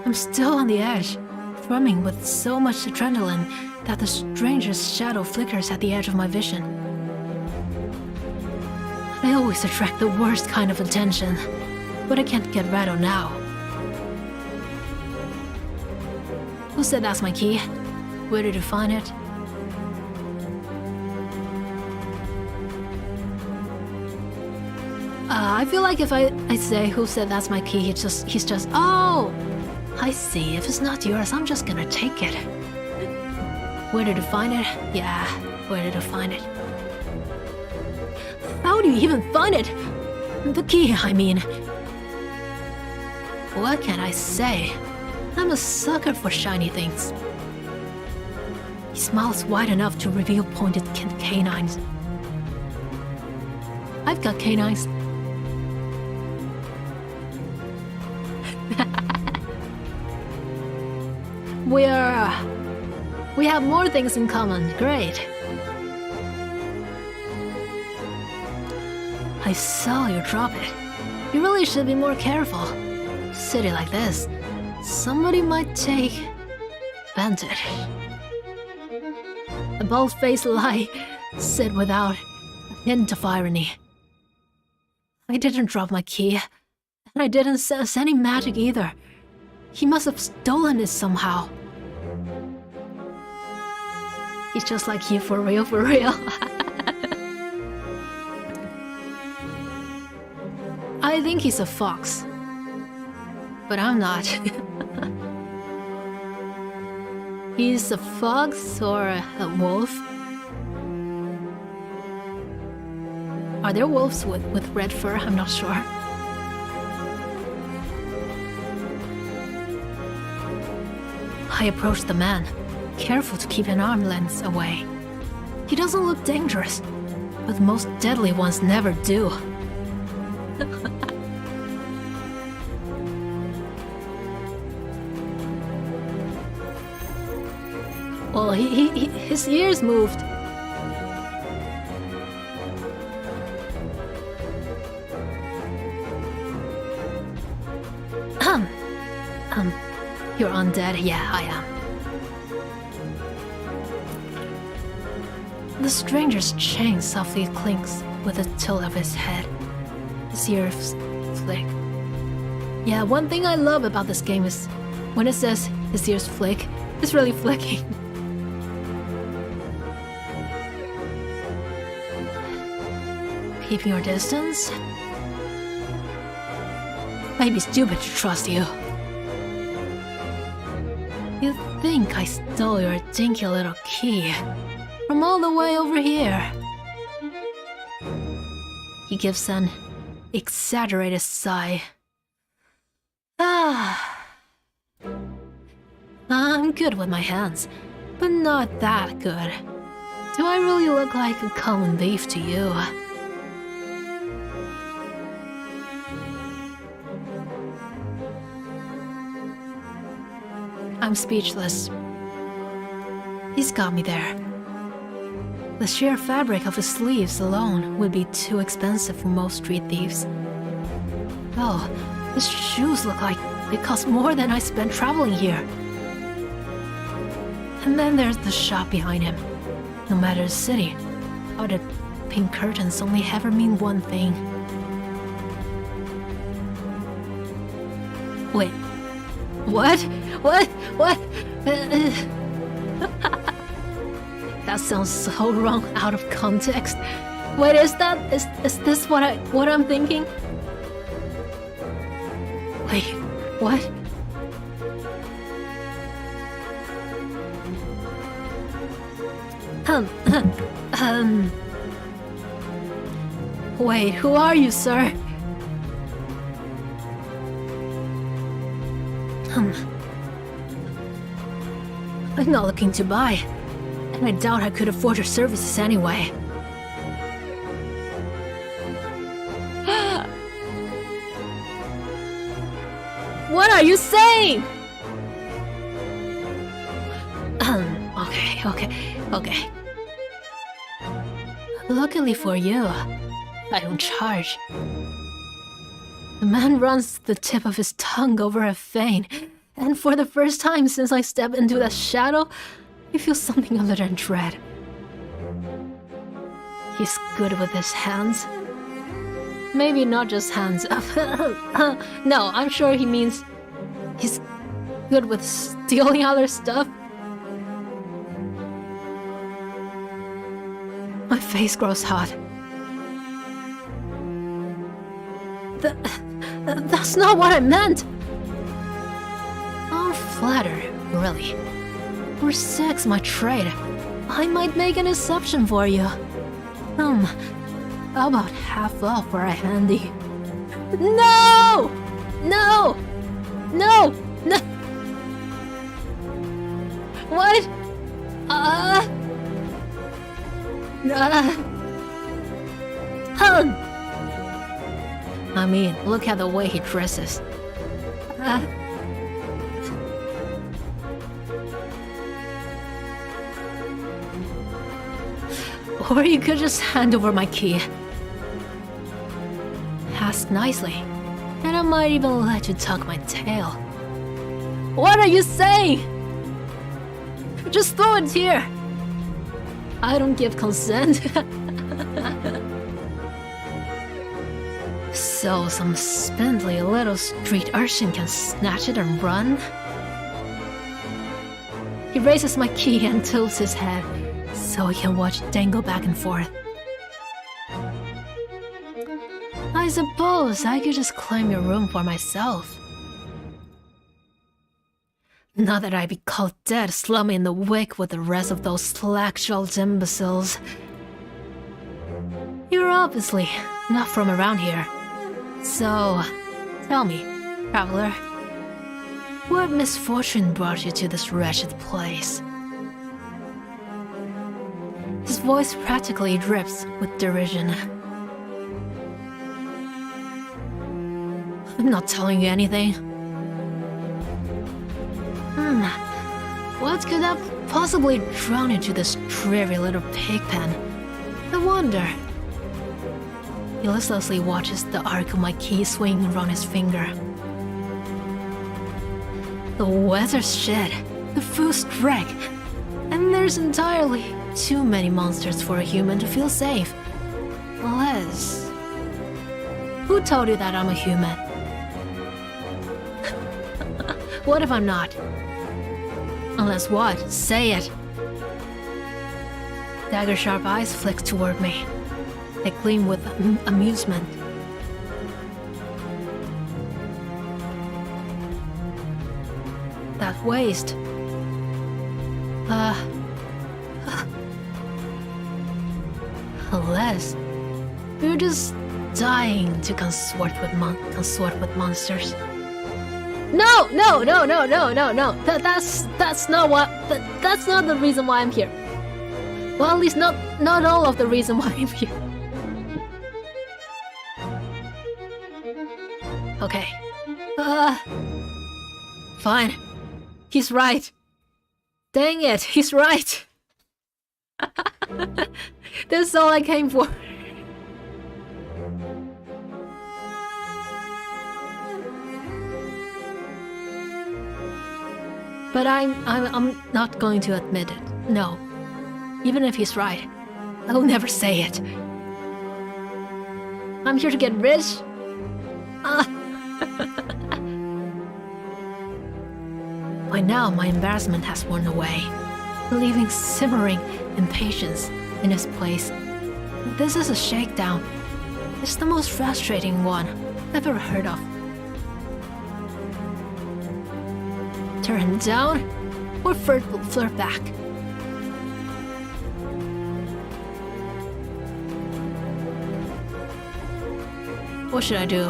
I'm still on the edge, thrumming with so much adrenaline that the strangest shadow flickers at the edge of my vision. I always attract the worst kind of attention, but I can't get rattled now. Who said that's my key? Where did you find it? I feel like if I say who said that's my key, he's just, oh, I see. If it's not yours, I'm just gonna take it. Where did you find it? Yeah, where did you find it? How do you even find it? The key, I mean. What can I say? I'm a sucker for shiny things. He smiles wide enough to reveal pointed canines. I've got canines. We have more things in common. Great. I saw you drop it. You really should be more careful. City like this, somebody might take advantage. The bald-faced lie said without a hint of irony. I didn't drop my key, and I didn't sense any magic either. He must have stolen it somehow. He's just like you, for real, for real. I think he's a fox, but I'm not. He's a fox or a wolf? Are there wolves with red fur? I'm not sure. I approach the man, careful to keep an arm's length away. He doesn't look dangerous, but the most deadly ones never do. Well, his ears moved. You're undead? Yeah, I am. The stranger's chain softly clinks with a tilt of his head. His ears flick. Yeah, one thing I love about this game is when it says his ears flick, it's really flicking. Keeping your distance? Maybe stupid to trust you. You think I stole your dinky little key from all the way over here? He gives an exaggerated sigh. I'm good with my hands, but not that good. Do I really look like a common thief to you? I'm speechless. He's got me there. The sheer fabric of his sleeves alone would be too expensive for most street thieves. Oh, his shoes look like they cost more than I spent traveling here. And then there's the shop behind him. No matter the city, how the pink curtains only ever mean one thing. Wait. What? What? That sounds so wrong out of context. Wait, is this what I'm thinking? Wait, what? Wait, who are you, sir? I'm not looking to buy, and I doubt I could afford your services anyway. What are you saying? Okay. Luckily for you, I don't charge. The man runs the tip of his tongue over a vein, and for the first time since I stepped into that shadow, I feel something other than dread. He's good with his hands. Maybe not just hands. No, I'm sure he means he's good with stealing other stuff. My face grows hot. That's not what I meant! I'm flattered, really. For sex, my trade, I might make an exception for you. How about half off for a handy? No! No! No! No! What? I mean, look at the way he dresses. Or you could just hand over my key. Ask nicely, and I might even let you tuck my tail. What are you saying? Just throw it here. I don't give consent. So some spindly little street urchin can snatch it and run? He raises my key and tilts his head so he can watch it dangle back and forth. I suppose I could just claim your room for myself. Not that I'd be caught dead slumming in the wick with the rest of those slack-jawed imbeciles. You're obviously not from around here. So, tell me, traveler, what misfortune brought you to this wretched place? His voice practically drips with derision. I'm not telling you anything. What could have possibly drawn you to this dreary little pig pen? I wonder. He listlessly watches the arc of my key swing around his finger. The weather's shit, the food's dreck, and there's entirely too many monsters for a human to feel safe. Unless... Who told you that I'm a human? What if I'm not? Unless what? Say it. Dagger-sharp eyes flick toward me. They gleam with amusement. That waist. Unless you're just dying to consort with monsters. No! That's not what. That's not the reason why I'm here. Well, at least not all of the reason why I'm here. Okay. Fine. He's right. Dang it, he's right. That's all I came for. But I'm not going to admit it. No. Even if he's right, I'll never say it. I'm here to get rich. By now, my embarrassment has worn away, leaving simmering impatience in its place. This is a shakedown. It's the most frustrating one I've ever heard of. Turn him down, or flirt back. What should I do?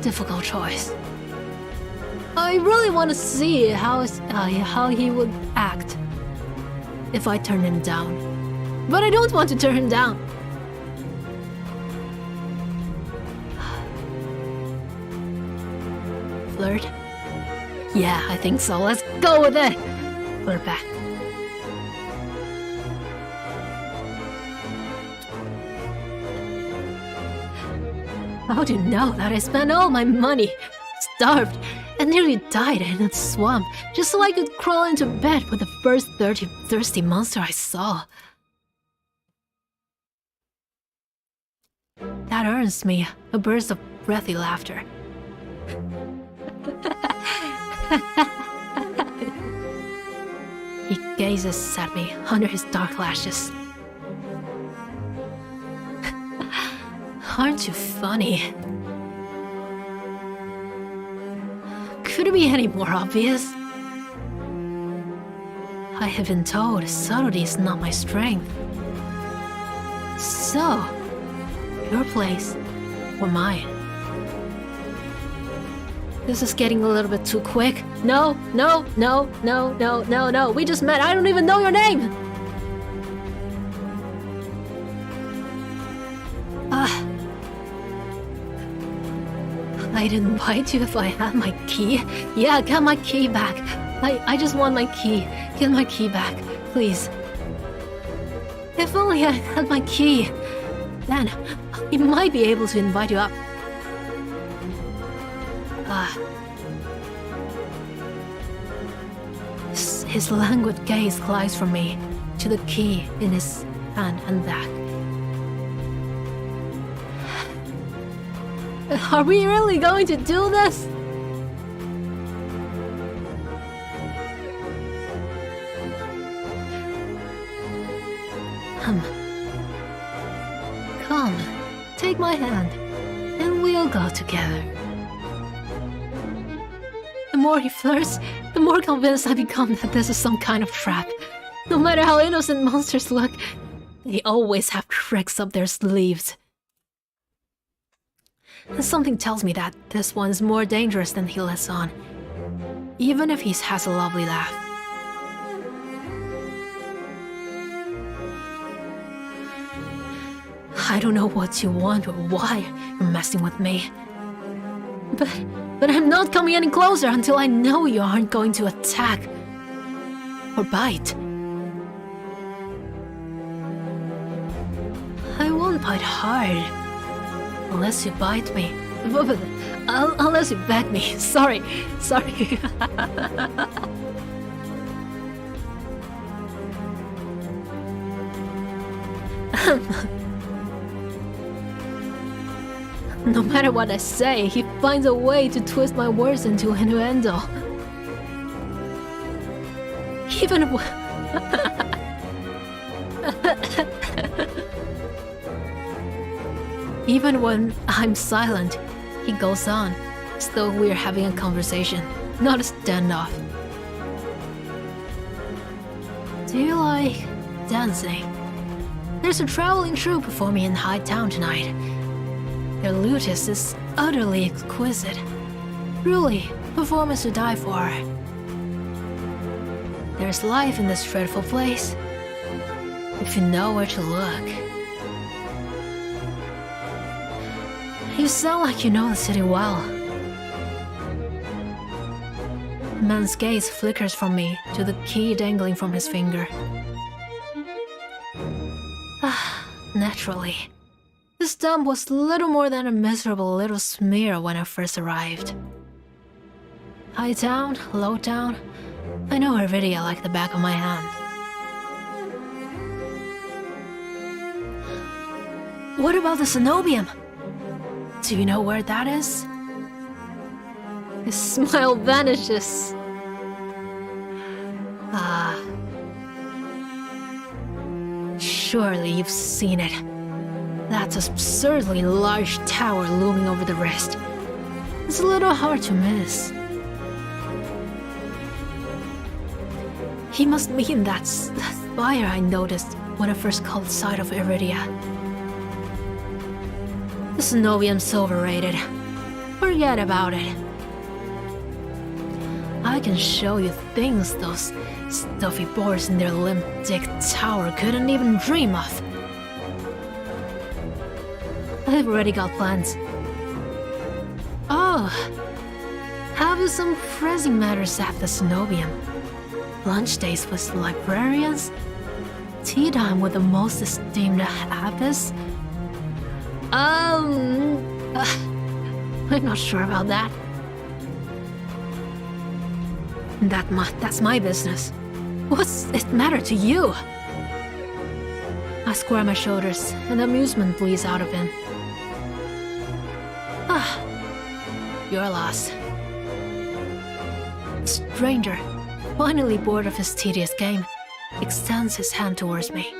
Difficult choice. I really want to see how he would act if I turn him down. But I don't want to turn him down. Flirt? Yeah, I think so. Let's go with it. Flirt back. How do you know that I spent all my money, starved, and nearly died in a swamp just so I could crawl into bed with the first thirsty monster I saw? That earns me a burst of breathy laughter. He gazes at me under his dark lashes. Aren't you funny? Could it be any more obvious? I have been told subtlety is not my strength. So, your place or mine? This is getting a little bit too quick. No. We just met. I don't even know your name. I'd invite you if I had my key. Yeah, get my key back. I just want my key. Get my key back, please. If only I had my key. Then, I might be able to invite you up. His languid gaze glides from me to the key in his hand and back. Are we really going to do this? Come, take my hand, and we'll go together. The more he flirts, the more convinced I become that this is some kind of trap. No matter how innocent monsters look, they always have tricks up their sleeves. And something tells me that this one's more dangerous than he lets on, even if he has a lovely laugh. I don't know what you want or why you're messing with me. But I'm not coming any closer until I know you aren't going to attack or bite. I won't bite hard. Unless you bite me. Unless you beg me. Sorry. No matter what I say, he finds a way to twist my words into innuendo. Even when I'm silent, he goes on, as though we're having a conversation, not a standoff. Do you like dancing? There's a traveling troupe performing in High Town tonight. Their lutist is utterly exquisite. Truly, performance to die for. There's life in this dreadful place, if you know where to look. You sound like you know the city well. The man's gaze flickers from me to the key dangling from his finger. Naturally. This dump was little more than a miserable little smear when I first arrived. High town, low town, I know Iridia like the back of my hand. What about the cenobium? Do you know where that is? His smile vanishes. Surely you've seen it. That absurdly large tower looming over the rest. It's a little hard to miss. He must mean that spire I noticed when I first caught sight of Iridia. The cenobium's overrated. Forget about it. I can show you things those stuffy boars in their limp-dick tower couldn't even dream of. I've already got plans. Oh, have some pressing matters at the cenobium. Lunch days with librarians, tea time with the most esteemed abbess. I'm not sure about that. That's my business. What's it matter to you? I square my shoulders, and amusement bleeds out of him. Your loss. The stranger, finally bored of his tedious game, extends his hand towards me.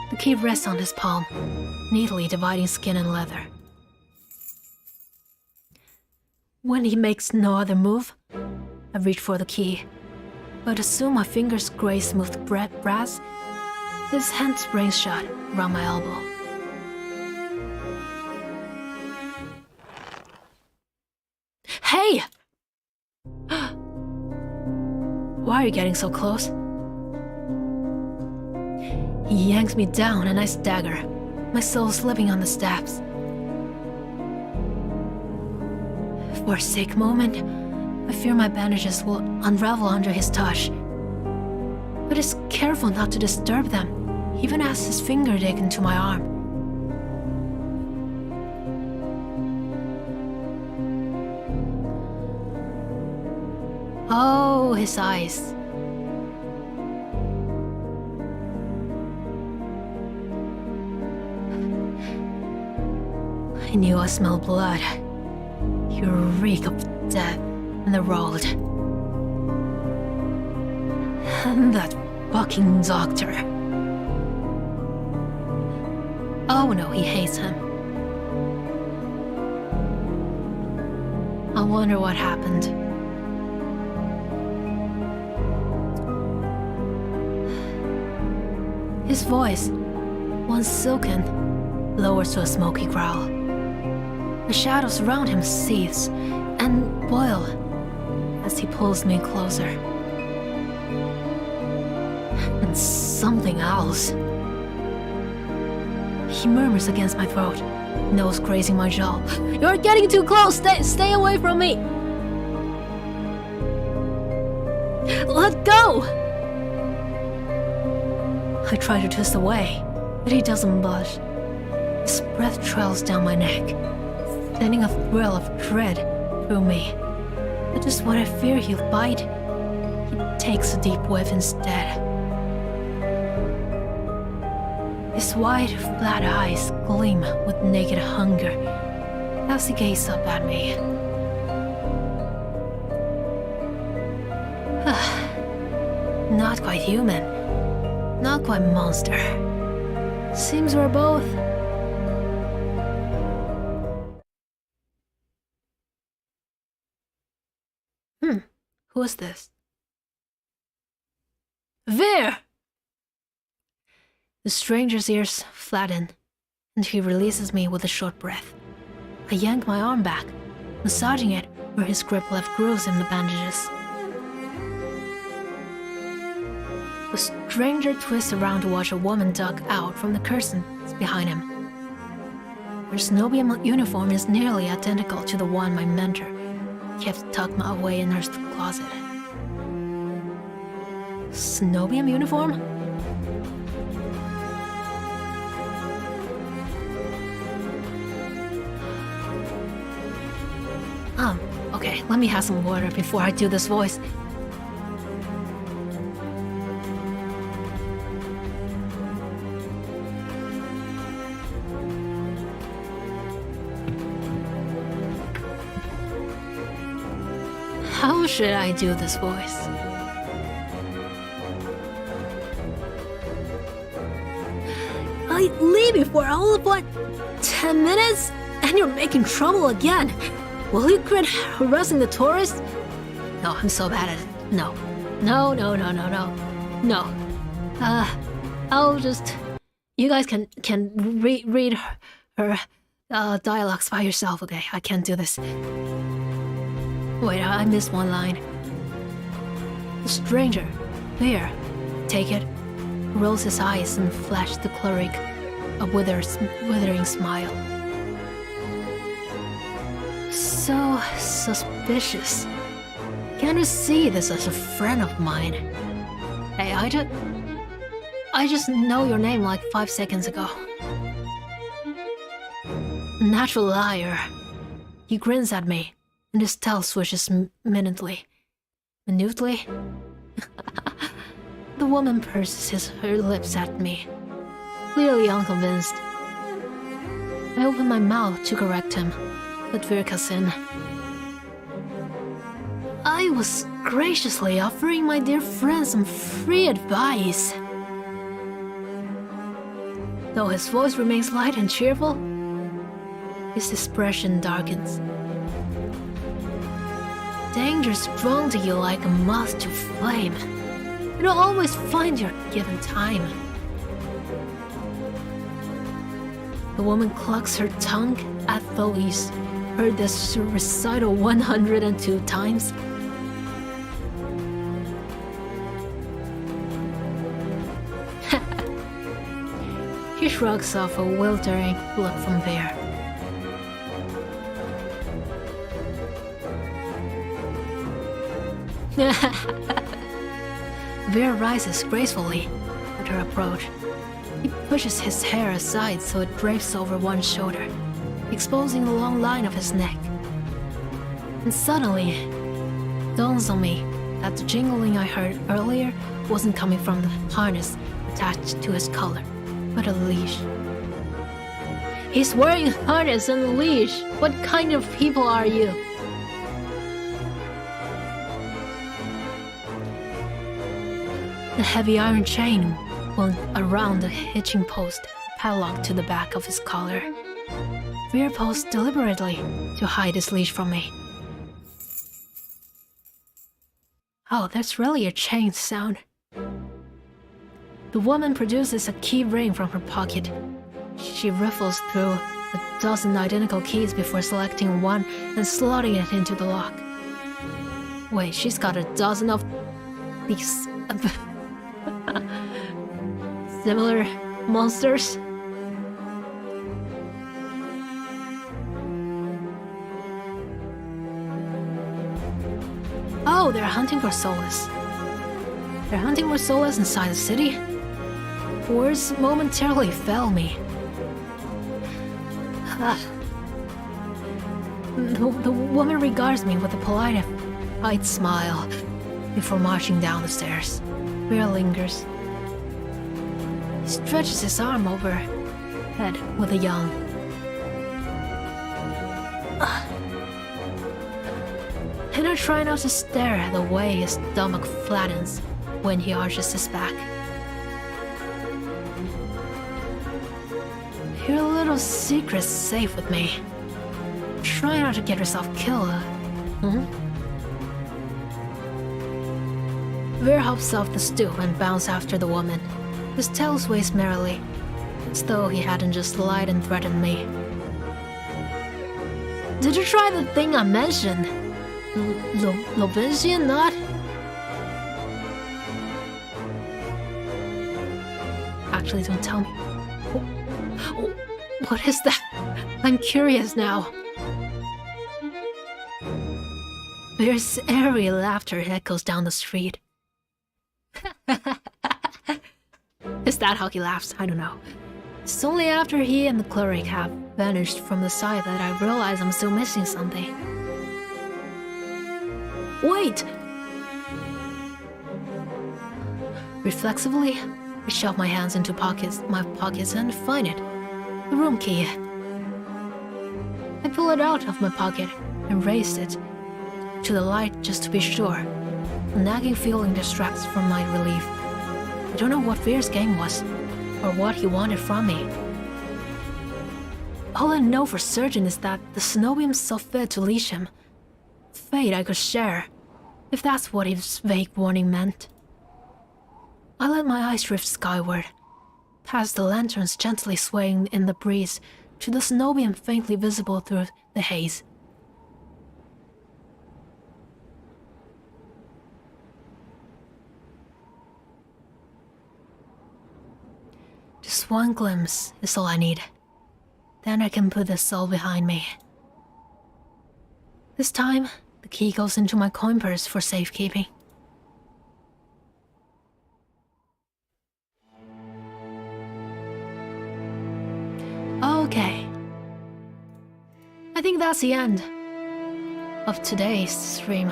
The key rests on his palm, neatly dividing skin and leather. When he makes no other move, I reach for the key, but as soon my fingers graze smooth brass, his hand springs shut around my elbow. Hey! Why are you getting so close? He yanks me down and I stagger, my soul slipping on the steps. For a sick moment, I fear my bandages will unravel under his touch. But he's careful not to disturb them, even as his finger digs into my arm. Oh, his eyes. I knew I smelled blood. You reek of death and the road. And that fucking doctor. Oh no, he hates him. I wonder what happened. His voice, once silken, lowers to a smoky growl. The shadows around him seethe and boil as he pulls me closer. And something else. He murmurs against my throat, nose grazing my jaw. You're getting too close! Stay away from me! Let go! I try to twist away, but he doesn't budge. His breath trails down my neck, sending a thrill of dread through me. But just when I fear he'll bite, he takes a deep whiff instead. His wide, flat eyes gleam with naked hunger as he gazes up at me. Not quite human, not quite monster. Seems we're both. Who is this? There! The stranger's ears flatten, and he releases me with a short breath. I yank my arm back, massaging it where his grip left grooves in the bandages. The stranger twists around to watch a woman duck out from the curtains behind him. Her snobium uniform is nearly identical to the one my mentor kept tucked away in her closet. Snobium uniform? Okay, let me have some water before I do this voice. How should I do this voice? I leave you for all of what? 10 minutes? And you're making trouble again. Will you quit harassing the tourists? No, I'm so bad at it. No. No. I'll just... You guys can read her dialogues by yourself, okay? I can't do this. Wait, I missed one line. The stranger, there, take it, rolls his eyes and flashed the cleric a withering smile. So suspicious. Can't you see this as a friend of mine? Hey, I just know your name like 5 seconds ago. Natural liar. He grins at me, and his tail swishes minutely. The woman purses her lips at me, clearly unconvinced. I open my mouth to correct him, but Vir cuts in. I was graciously offering my dear friend some free advice. Though his voice remains light and cheerful, his expression darkens. Danger's drawn to you like a moth to flame. You'll always find your given time. The woman clucks her tongue at Felice. Heard this recital 102 times. He shrugs off a wildering look from Vir. Vir rises gracefully at her approach. He pushes his hair aside so it drapes over one shoulder, exposing the long line of his neck. And suddenly, it dawns on me that the jingling I heard earlier wasn't coming from the harness attached to his collar, but a leash. He's wearing a harness and a leash! What kind of people are you? The heavy iron chain wound around the hitching post, padlocked to the back of his collar. Vir paused deliberately to hide his leash from me. Oh, that's really a chain sound. The woman produces a key ring from her pocket. She riffles through a dozen identical keys before selecting one and slotting it into the lock. Wait, she's got a dozen of these similar monsters? Oh, they're hunting for Solace. They're hunting for Solace inside the city? Words momentarily fail me. The woman regards me with a polite smile before marching down the stairs. Vir lingers. He stretches his arm over her head with a yawn. And I try not to stare at the way his stomach flattens when he arches his back. Your little secret's safe with me. Try not to get yourself killed, Vir hops off the stoop and bounds after the woman. His tail sways merrily, as though he hadn't just lied and threatened me. Did you try the thing I mentioned? Lovensian knot? Actually, don't tell me. Oh, what is that? I'm curious now. There's airy laughter echoes down the street. Is that how he laughs? I don't know. It's only after he and the cleric have vanished from the side that I realize I'm still missing something. Wait! Reflexively, I shove my hands into my pockets and find it. The room key. I pull it out of my pocket and raise it to the light just to be sure. A nagging feeling distracts from my relief. I don't know what Veer's game was, or what he wanted from me. All I know for certain is that the Cenobium saw fit to leash him. Fate I could share, if that's what his vague warning meant. I let my eyes drift skyward, past the lanterns gently swaying in the breeze, to the Cenobium faintly visible through the haze. Just one glimpse is all I need. Then I can put this all behind me. This time, the key goes into my coin purse for safekeeping. Okay. I think that's the end of today's stream.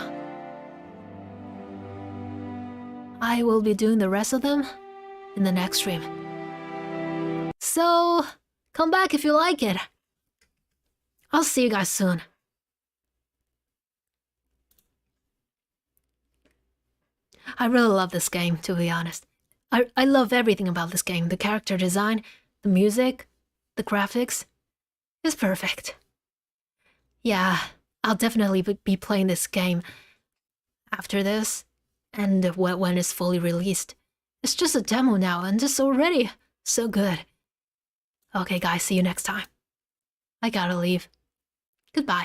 I will be doing the rest of them in the next stream. So, come back if you like it. I'll see you guys soon. I really love this game, to be honest. I love everything about this game. The character design, the music, the graphics. It's perfect. Yeah, I'll definitely be playing this game after this, and when it's fully released. It's just a demo now, and it's already so good. Okay guys, see you next time. I gotta leave. Goodbye.